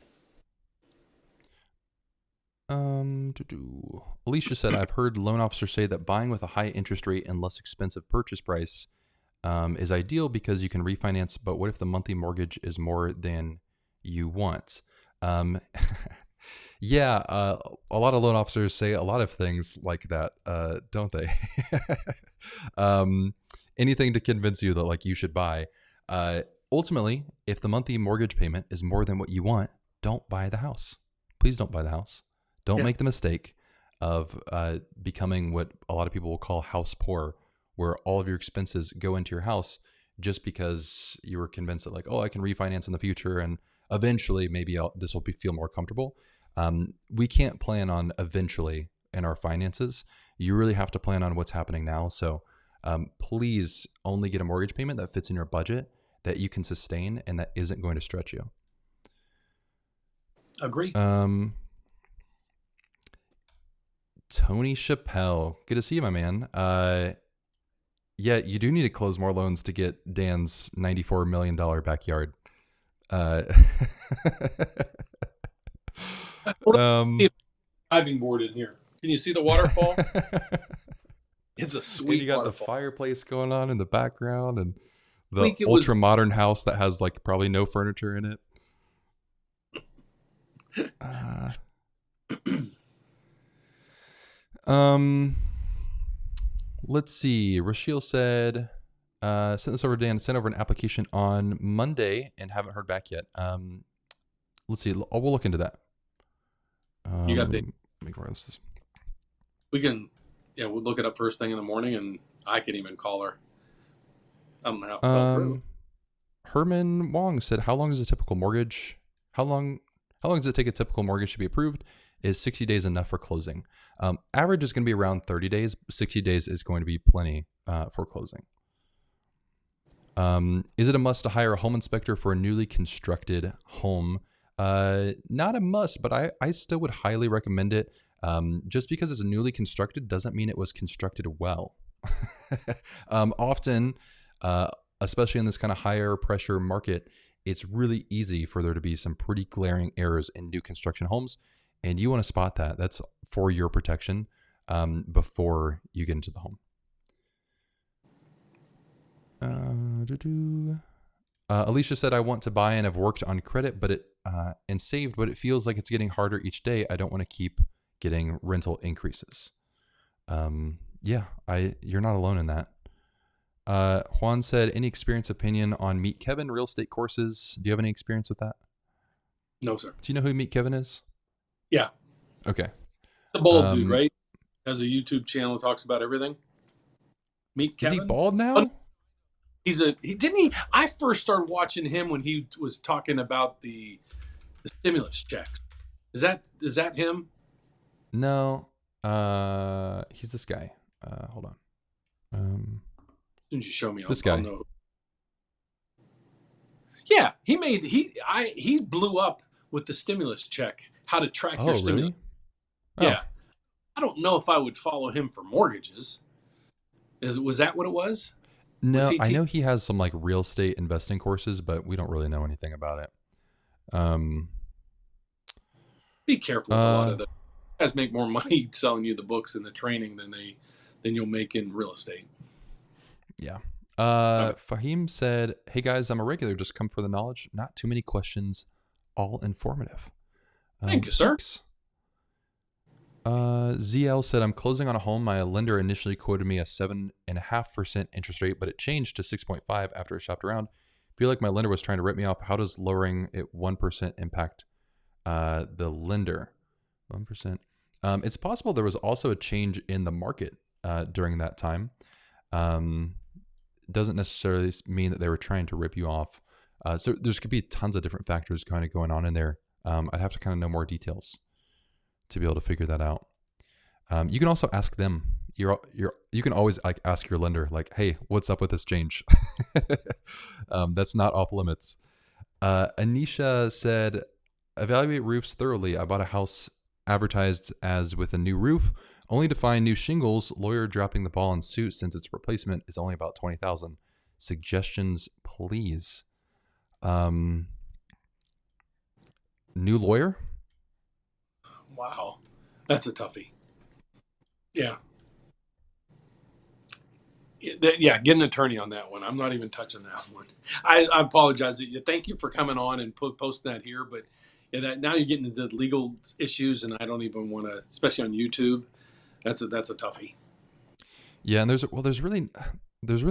Alicia said, I've heard loan officers say that buying with a high interest rate and less expensive purchase price is ideal because you can refinance, but what if the monthly mortgage is more than you want? Yeah, a lot of loan officers say a lot of things like that, don't they? Anything to convince you that like you should buy. Ultimately, if the monthly mortgage payment is more than what you want, don't buy the house. Please don't buy the house. Don't make the mistake of becoming what a lot of people will call house poor, where all of your expenses go into your house just because you were convinced that like, oh, I can refinance in the future and eventually maybe this will feel more comfortable. We can't plan on eventually in our finances. You really have to plan on what's happening now. So please only get a mortgage payment that fits in your budget, that you can sustain, and that isn't going to stretch you. Agree. Tony Chappelle, good to see you, my man. Yeah, you do need to close more loans to get Dan's $94 million backyard. Diving board in here. Can you see the waterfall? It's a sweet. And you got waterfall. The fireplace going on in the background, and The week it was. ultra modern house that has like probably no furniture in it. Let's see. Rachel said, sent this over to Dan, sent over an application on Monday and haven't heard back yet. Let's see. We'll look into that. You got the. Let me write this. We can, yeah, we'll look it up first thing in the morning, and I can even call her. I don't know how it fell through. Herman Wong said, "How long is a typical mortgage? How long does it take a typical mortgage to be approved? Is 60 days enough for closing? Average is going to be around 30 days. 60 days is going to be plenty for closing. Is it a must to hire a home inspector for a newly constructed home? Not a must, but I still would highly recommend it. Just because it's newly constructed doesn't mean it was constructed well. Often, especially in this kind of higher pressure market, it's really easy for there to be some pretty glaring errors in new construction homes. And you want to spot that. That's for your protection before you get into the home. Alicia said, I want to buy and have worked on credit and saved, but it feels like it's getting harder each day. I don't want to keep getting rental increases. Yeah, you're not alone in that. Juan said, any opinion on Meet Kevin real estate courses? Do you have any experience with that? No, sir. Do you know who Meet Kevin is? Yeah. Okay. The bald dude, right? Has a YouTube channel, talks about everything. Meet Kevin. Is he bald now? I first started watching him when he was talking about the stimulus checks. Is that him? No. He's this guy. Hold on. As soon as you show me, this guy. I'll know. Yeah, he blew up with the stimulus check. How to track your stimulus. Really? Oh. Yeah. I don't know if I would follow him for mortgages. Was that what it was? No, I know he has some like real estate investing courses, but we don't really know anything about it. Be careful with a lot of the guys make more money selling you the books and the training than you'll make in real estate. Yeah. Fahim said, hey guys, I'm a regular, just come for the knowledge. Not too many questions, all informative. Thank you, sir. Thanks. ZL said, I'm closing on a home. My lender initially quoted me a 7.5% interest rate, but it changed to 6.5 after I shopped around. I feel like my lender was trying to rip me off. How does lowering it 1% impact the lender? 1%. It's possible there was also a change in the market during that time. Doesn't necessarily mean that they were trying to rip you off. So there's could be tons of different factors kind of going on in there. I'd have to kind of know more details to be able to figure that out. You can also ask them. You can always like ask your lender, like, hey, what's up with this change? That's not off limits. Anisha said, evaluate roofs thoroughly. I bought a house advertised as with a new roof, only to find new shingles. Lawyer dropping the ball in suit since its replacement is only about $20,000. Suggestions, please. New lawyer? Wow, that's a toughie. Yeah. Yeah, get an attorney on that one. I'm not even touching that one. I apologize. Thank you for coming on and posting that here, but yeah, now you're getting into legal issues, and I don't even want to, especially on YouTube. That's a toughie. Yeah, and there's really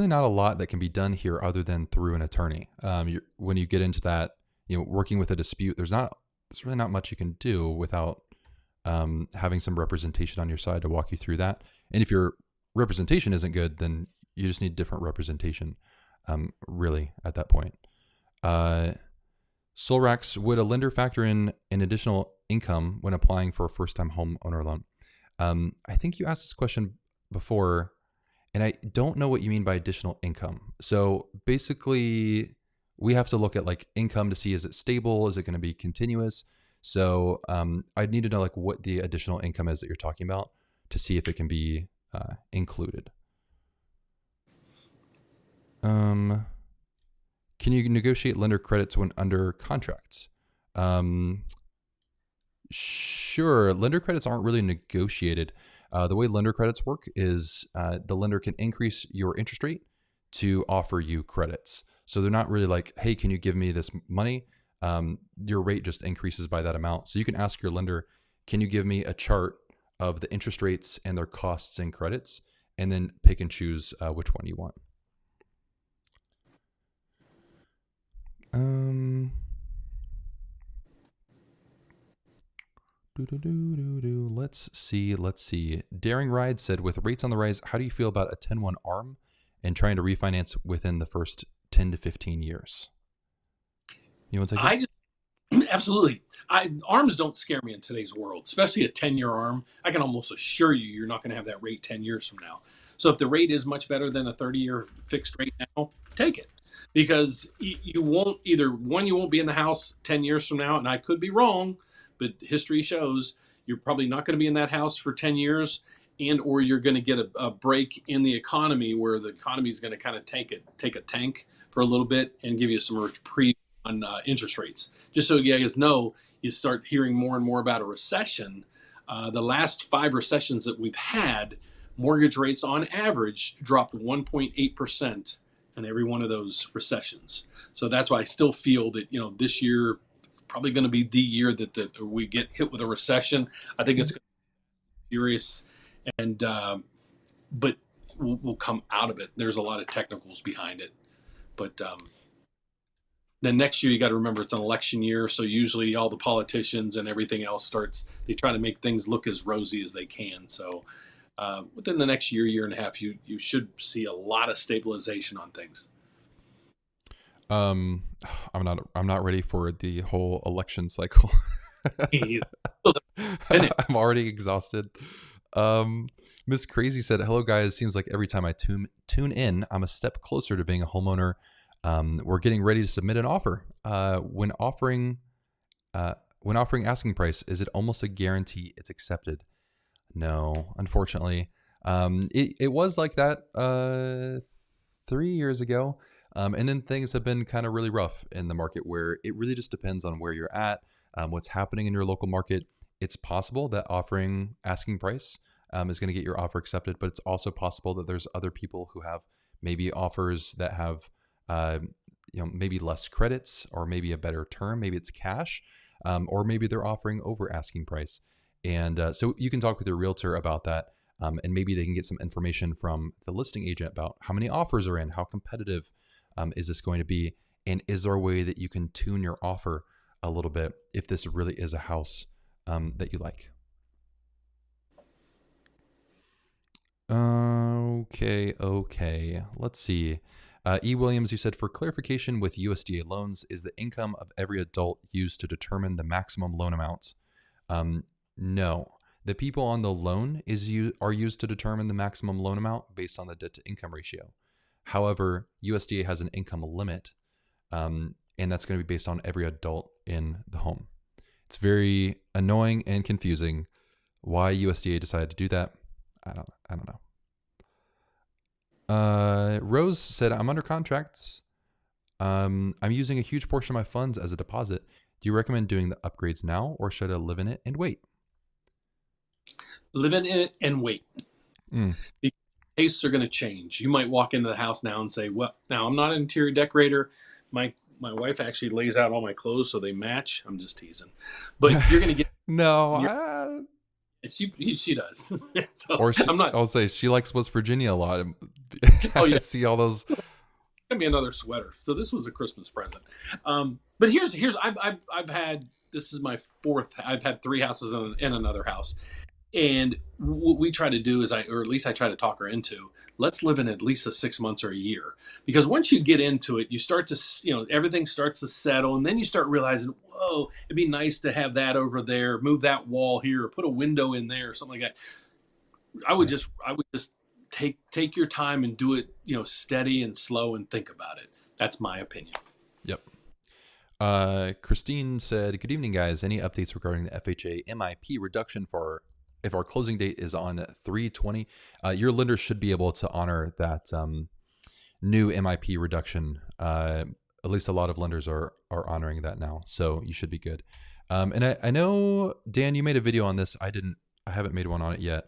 not a lot that can be done here other than through an attorney. When you get into that, working with a dispute, there's really not much you can do without having some representation on your side to walk you through that. And if your representation isn't good, then you just need different representation, really, at that point. Solrax, would a lender factor in an additional income when applying for a first-time homeowner loan? I think you asked this question before, and I don't know what you mean by additional income. So basically, we have to look at like income to see, is it stable? Is it going to be continuous? So I'd need to know like what the additional income is that you're talking about to see if it can be included. Can you negotiate lender credits when under contracts? Sure. Lender credits aren't really negotiated. The way lender credits work is the lender can increase your interest rate to offer you credits. So they're not really like, hey, can you give me this money? Your rate just increases by that amount. So you can ask your lender, can you give me a chart of the interest rates and their costs and credits, and then pick and choose which one you want. Let's see. Daring Ride said, with rates on the rise, how do you feel about a 10-1 ARM and trying to refinance within the first 10 to 15 years? You want to take it? Absolutely. Arms don't scare me in today's world, especially a 10-year arm. I can almost assure you, you're not going to have that rate 10 years from now. So if the rate is much better than a 30-year fixed rate now, take it, because you won't you won't be in the house 10 years from now. And I could be wrong, but history shows you're probably not going to be in that house for 10 years, or you're going to get a break in the economy where the economy is going to kind of take a tank for a little bit and give you some reprieve on interest rates. Just so you guys know, you start hearing more and more about a recession. The last 5 recessions that we've had, mortgage rates on average dropped 1.8% in every one of those recessions. So that's why I still feel that, this year probably going to be the year that we get hit with a recession. I think it's going to be furious, and but we'll come out of it. There's a lot of technicals behind it, but then next year, you got to remember it's an election year. So usually all the politicians and everything else they try to make things look as rosy as they can. So within the next year and a half, you should see a lot of stabilization on things. I'm not ready for the whole election cycle. I'm already exhausted. Miss Crazy said, hello guys. Seems like every time I tune in, I'm a step closer to being a homeowner. We're getting ready to submit an offer. When offering asking price, is it almost a guarantee it's accepted? No, unfortunately. It was like that 3 years ago. And then things have been kind of really rough in the market, where it really just depends on where you're at, what's happening in your local market. It's possible that offering asking price is going to get your offer accepted, but it's also possible that there's other people who have maybe offers that have maybe less credits, or maybe a better term, maybe it's cash, or maybe they're offering over asking price. And so you can talk with your realtor about that, and maybe they can get some information from the listing agent about how many offers are in, how competitive is this going to be, and is there a way that you can tune your offer a little bit if this really is a house that you like. Okay. Let's see. E. Williams, you said, for clarification, with USDA loans, is the income of every adult used to determine the maximum loan amount? No. The people on the loan are used to determine the maximum loan amount based on the debt to income ratio. However, USDA has an income limit, and that's going to be based on every adult in the home. It's very annoying and confusing why USDA decided to do that. I don't know. Rose said, I'm under contracts. I'm using a huge portion of my funds as a deposit. Do you recommend doing the upgrades now, or should I live in it and wait? Live in it and wait. Because tastes are going to change. You might walk into the house now and say, well, now I'm not an interior decorator. My wife actually lays out all my clothes so they match. I'm just teasing. But you're going to get... No, she does. So or I'm not... I'll say she likes West Virginia a lot. Oh, yeah. I see all those. Give me another sweater. So this was a Christmas present. But here's I've had, this is my 4th. I've had 3 houses in another house. And what we try to do is, or at least I try to talk her into, let's live in at least 6 months or a year. Because once you get into it, you start to, everything starts to settle. And then you start realizing, whoa, it'd be nice to have that over there, move that wall here, or put a window in there, or something like that. I would just take your time and do it, steady and slow, and think about it. That's my opinion. Yep. Christine said, good evening, guys. Any updates regarding the FHA MIP reduction for if our closing date is on 3/20? Your lender should be able to honor that new MIP reduction. At least a lot of lenders are honoring that now, so you should be good. And I know, Dan, you made a video on this. I haven't made one on it yet,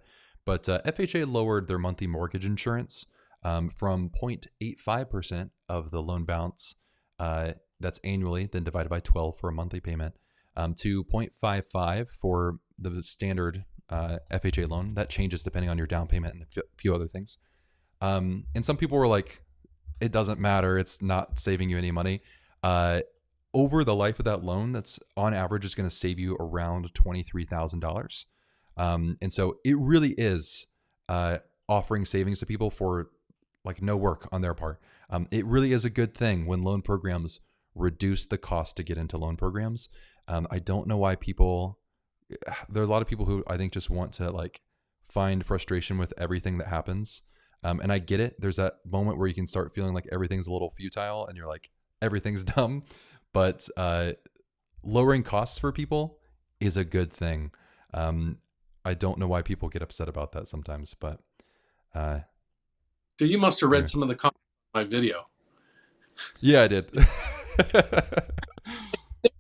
but FHA lowered their monthly mortgage insurance from 0.85% of the loan balance, that's annually, then divided by 12 for a monthly payment, to 0.55 for the standard FHA loan. That changes depending on your down payment and a few other things. And some people were like, it doesn't matter, it's not saving you any money. Over the life of that loan, that's on average is going to save you around $23,000. And so it really is offering savings to people for like no work on their part. It really is a good thing when loan programs reduce the cost to get into loan programs. I don't know why there are a lot of people who I think just want to like find frustration with everything that happens. And I get it. There's that moment where you can start feeling like everything's a little futile and you're like, everything's dumb. But lowering costs for people is a good thing. I don't know why people get upset about that sometimes, but So you must have read anyway. some of the comments on my video. Yeah, I did.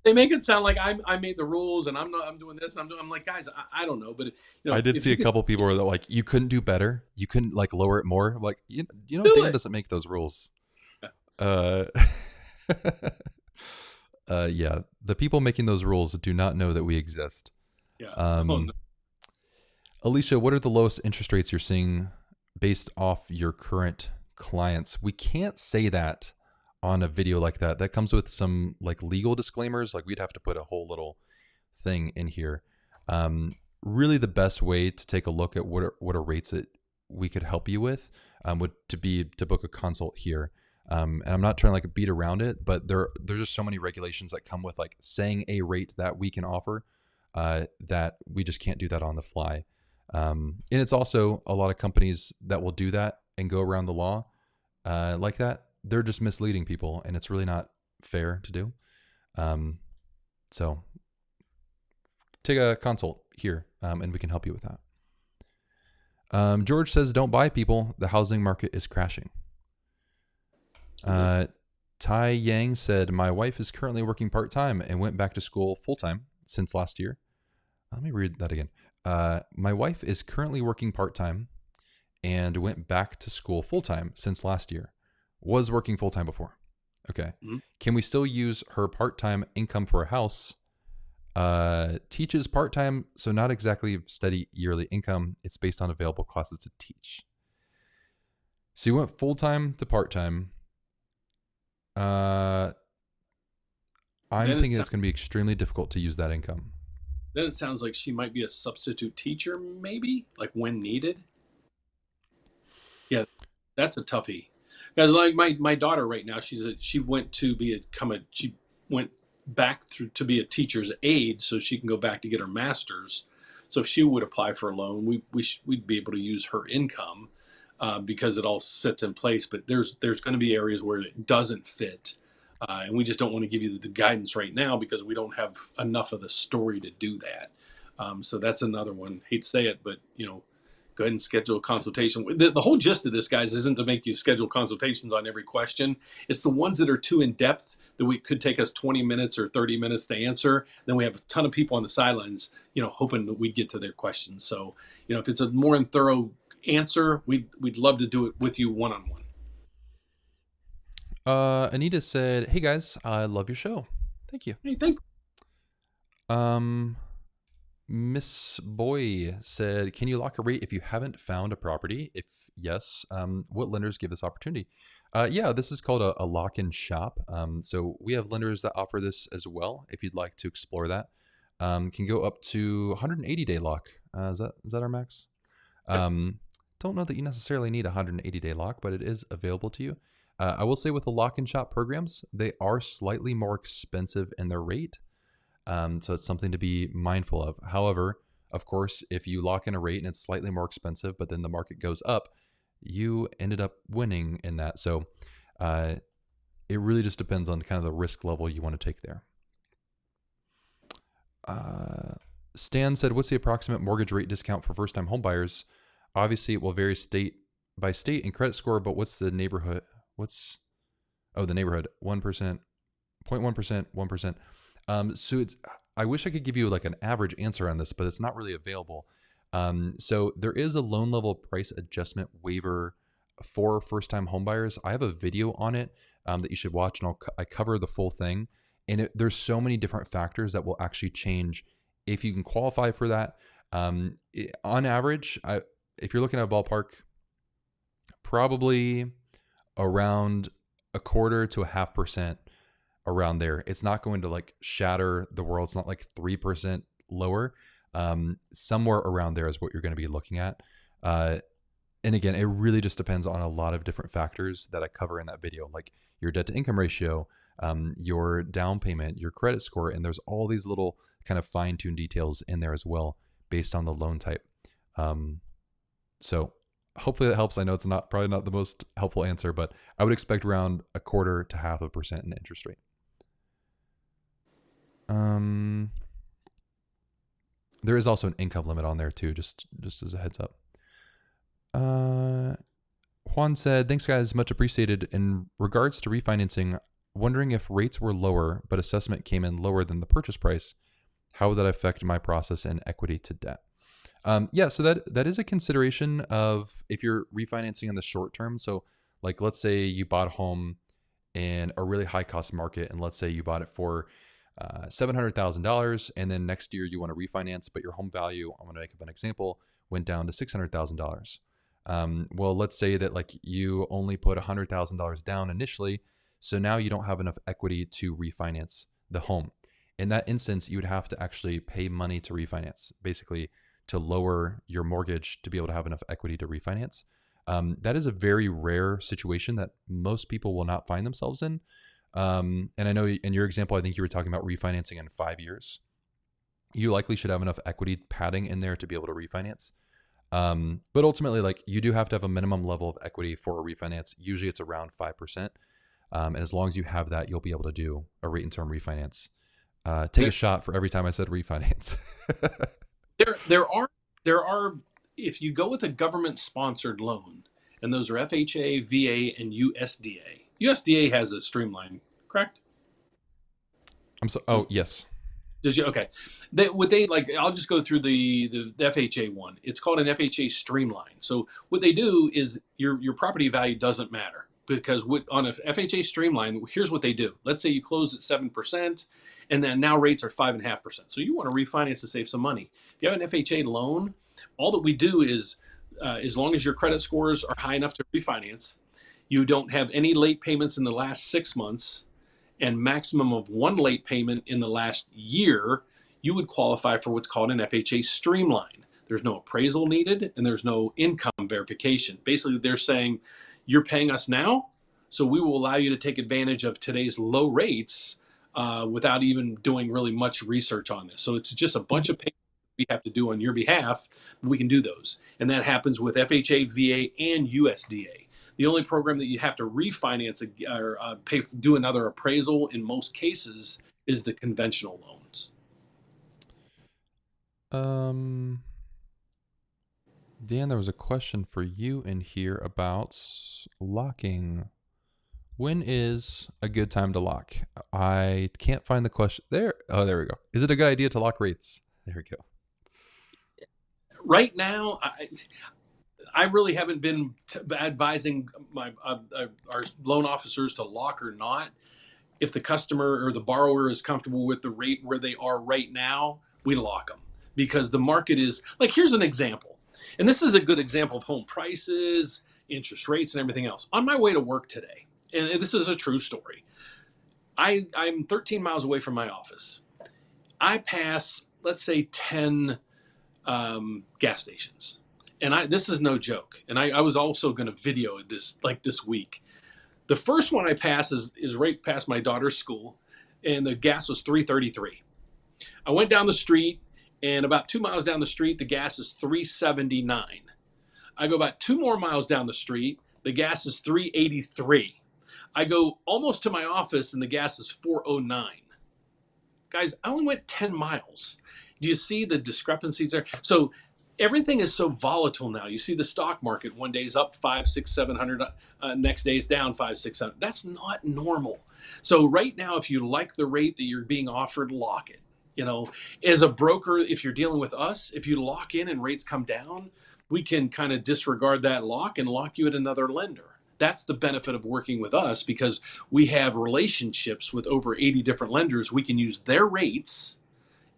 They make it sound like I made the rules and I'm doing this. I'm like, guys, I don't know, but I did if see you a could couple people were like, you couldn't do better. You couldn't like lower it more. Like, do Dan it. doesn't make those rules. Yeah. Yeah, the people making those rules do not know that we exist. Yeah. Oh, no. Alicia, what are the lowest interest rates you're seeing based off your current clients? We can't say that on a video like that. That comes with some like legal disclaimers. Like we'd have to put a whole little thing in here. Really the best way to take a look at what are rates that we could help you with would to book a consult here. And I'm not trying to like beat around it, but there's just so many regulations that come with like saying a rate that we can offer that we just can't do that on the fly. And it's also a lot of companies that will do that and go around the law like that. They're just misleading people, and it's really not fair to do. So take a consult here, and we can help you with that. George says, don't buy, people. The housing market is crashing. Tai Yang said, my wife is currently working part-time and went back to school full-time since last year. Let me read that again. My wife is currently working part-time and went back to school full-time since last year. Was working full-time before. Okay. Mm-hmm. Can we still use her part-time income for a house? Teaches part-time, so not exactly steady yearly income. It's based on available classes to teach. So you went full-time to part-time. I'm thinking it's going to be extremely difficult to use that income. Then it sounds like she might be a substitute teacher, maybe, like when needed. Yeah, that's a toughie. Because like my daughter right now, she went to she went back through to be a teacher's aide, so she can go back to get her master's. So if she would apply for a loan, we'd be able to use her income because it all sits in place. But there's going to be areas where it doesn't fit. And we just don't want to give you the guidance right now because we don't have enough of the story to do that. So that's another one. Hate to say it, but go ahead and schedule a consultation. The whole gist of this, guys, isn't to make you schedule consultations on every question. It's the ones that are too in depth that we could take us 20 minutes or 30 minutes to answer. Then we have a ton of people on the sidelines, hoping that we'd get to their questions. So, if it's a more thorough answer, we'd love to do it with you one-on-one. Anita said, hey guys, I love your show. Thank you. Hey, thank you. Miss Boy said, can you lock a rate if you haven't found a property? If yes, what lenders give this opportunity? Yeah, this is called a lock-in shop. So we have lenders that offer this as well. If you'd like to explore that, can go up to 180-day lock. Is that our max? Don't know that you necessarily need a 180-day lock, but it is available to you. I will say with the lock-in shop programs, they are slightly more expensive in their rate. So it's something to be mindful of. However, of course, if you lock in a rate and it's slightly more expensive, but then the market goes up, you ended up winning in that. So it really just depends on kind of the risk level you want to take there. Stan said, what's the approximate mortgage rate discount for first-time homebuyers? Obviously, it will vary state by state and credit score, but what's the neighborhood? The neighborhood, 1%, 0.1%, 1%. So I wish I could give you like an average answer on this, but it's not really available. So there is a loan level price adjustment waiver for first-time homebuyers. I have a video on it that you should watch, and I cover the full thing. And there's so many different factors that will actually change if you can qualify for that. On average, if you're looking at a ballpark, probably around a quarter to a 0.5% around there. It's not going to like shatter the world. It's not like 3% lower. Somewhere around there is what you're going to be looking at. And again, it really just depends on a lot of different factors that I cover in that video, like your debt to income ratio, your down payment, your credit score, and there's all these little kind of fine-tuned details in there as well based on the loan type. So hopefully that helps. I know it's probably not the most helpful answer, but I would expect around a quarter to 0.5% in interest rate. There is also an income limit on there too, just as a heads up. Juan said, thanks guys, much appreciated. In regards to refinancing, wondering if rates were lower, but assessment came in lower than the purchase price, how would that affect my process and equity to debt? Yeah, so that is a consideration of if you're refinancing in the short term. So like, let's say you bought a home in a really high cost market, and let's say you bought it for $700,000, and then next year you want to refinance, but your home value, I'm going to make up an example, went down to $600,000. Well, let's say that like you only put $100,000 down initially, so now you don't have enough equity to refinance the home. In that instance, you would have to actually pay money to refinance, basically to lower your mortgage to be able to have enough equity to refinance. That is a very rare situation that most people will not find themselves in. And I know in your example, I think you were talking about refinancing in 5 years. You likely should have enough equity padding in there to be able to refinance. But ultimately, like you do have to have a minimum level of equity for a refinance. Usually it's around 5%. And as long as you have that, you'll be able to do a rate and term refinance. Take a shot for every time I said refinance. There are, if you go with a government sponsored loan, and those are FHA, VA, and USDA. USDA has a streamline, correct? Oh, yes. Does you okay? I'll just go through the FHA one. It's called an FHA streamline. So what they do is your property value doesn't matter, because on a FHA streamline, here's what they do. Let's say you close at 7%, and then now rates are 5.5%. So you want to refinance to save some money. If you have an FHA loan, all that we do is, as long as your credit scores are high enough to refinance, you don't have any late payments in the last 6 months, and maximum of one late payment in the last year, you would qualify for what's called an FHA streamline. There's no appraisal needed, and there's no income verification. Basically, they're saying, you're paying us now, so we will allow you to take advantage of today's low rates without even doing really much research on this. So it's just a bunch of payments we have to do on your behalf. We can do those. And that happens with FHA, VA, and USDA. The only program that you have to refinance or do another appraisal in most cases is the conventional loans. Dan, there was a question for you in here about locking. When is a good time to lock? I can't find the question there. Oh, there we go. Is it a good idea to lock rates? There we go. Right now, I really haven't been advising our loan officers to lock or not. If the customer or the borrower is comfortable with the rate where they are right now, we lock them, because the market is like, here's an example. And this is a good example of home prices, interest rates, and everything else. On my way to work today, and this is a true story, I'm 13 miles away from my office. I pass, let's say, 10 gas stations. And this is no joke. And I was also going to video this this week. The first one I pass is right past my daughter's school, and the gas was $3.33. I went down the street, and about 2 miles down the street, the gas is $3.79. I go about 2 more miles down the street, the gas is $3.83. I go almost to my office, and the gas is $4.09. Guys, I only went 10 miles. Do you see the discrepancies there? So everything is so volatile now. You see the stock market, one day is up 500, 600, 700, next day is down 500, 600. That's not normal. So right now, if you like the rate that you're being offered, lock it. You know, as a broker, if you're dealing with us, if you lock in and rates come down, we can kind of disregard that lock and lock you at another lender. That's the benefit of working with us, because we have relationships with over 80 different lenders. We can use their rates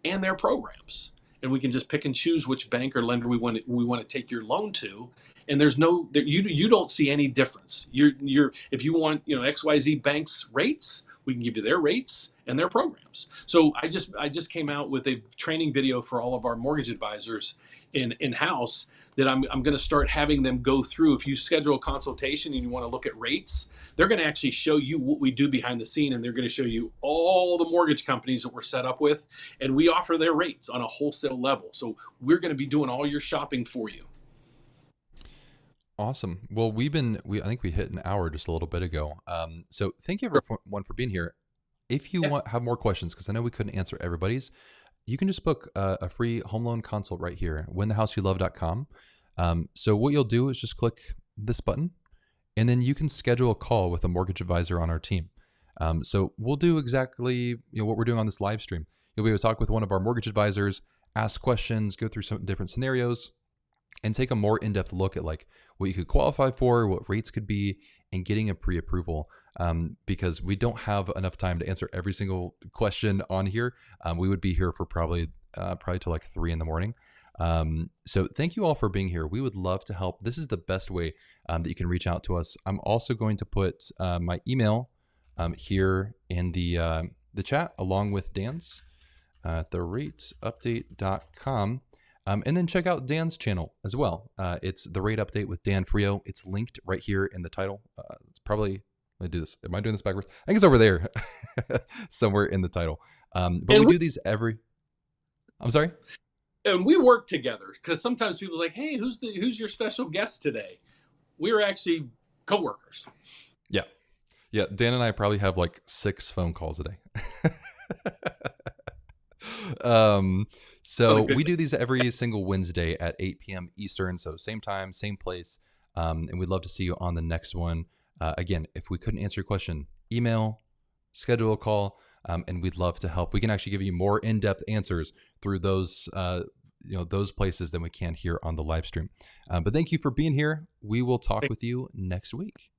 and their programs, and we can just pick and choose which bank or lender we want to take your loan to. And there's no, you don't see any difference. If you want, XYZ bank's rates, we can give you their rates and their programs. So I just came out with a training video for all of our mortgage advisors in-house that I'm going to start having them go through. If you schedule a consultation and you want to look at rates, they're going to actually show you what we do behind the scene, and they're going to show you all the mortgage companies that we're set up with, and we offer their rates on a wholesale level. So we're going to be doing all your shopping for you. Awesome. Well, I think we hit an hour just a little bit ago. So thank you everyone for being here. If you have more questions, because I know we couldn't answer everybody's, you can just book a free home loan consult right here, winthehouseyoulove.com. So what you'll do is just click this button, and then you can schedule a call with a mortgage advisor on our team. So we'll do exactly what we're doing on this live stream. You'll be able to talk with one of our mortgage advisors, ask questions, go through some different scenarios, and take a more in-depth look at like what you could qualify for, what rates could be, and getting a pre-approval. Because we don't have enough time to answer every single question on here. We would be here for probably till like 3 a.m. So thank you all for being here. We would love to help. This is the best way that you can reach out to us. I'm also going to put my email here in the chat, along with Dan's at therateupdate.com. And then check out Dan's channel as well. It's The Rate Update with Dan Frio. It's linked right here in the title. It's probably, let me do this. Am I doing this backwards? I think it's over there somewhere in the title. But we do these I'm sorry? And we work together, because sometimes people are like, hey, who's your special guest today? We're actually coworkers. Yeah. Yeah. Dan and I probably have like 6 phone calls a day. So we do these every single Wednesday at 8 p.m. Eastern. So same time, same place. And we'd love to see you on the next one. Again, if we couldn't answer your question, email, schedule a call, and we'd love to help. We can actually give you more in-depth answers through those places than we can here on the live stream. But thank you for being here. We will talk with you next week.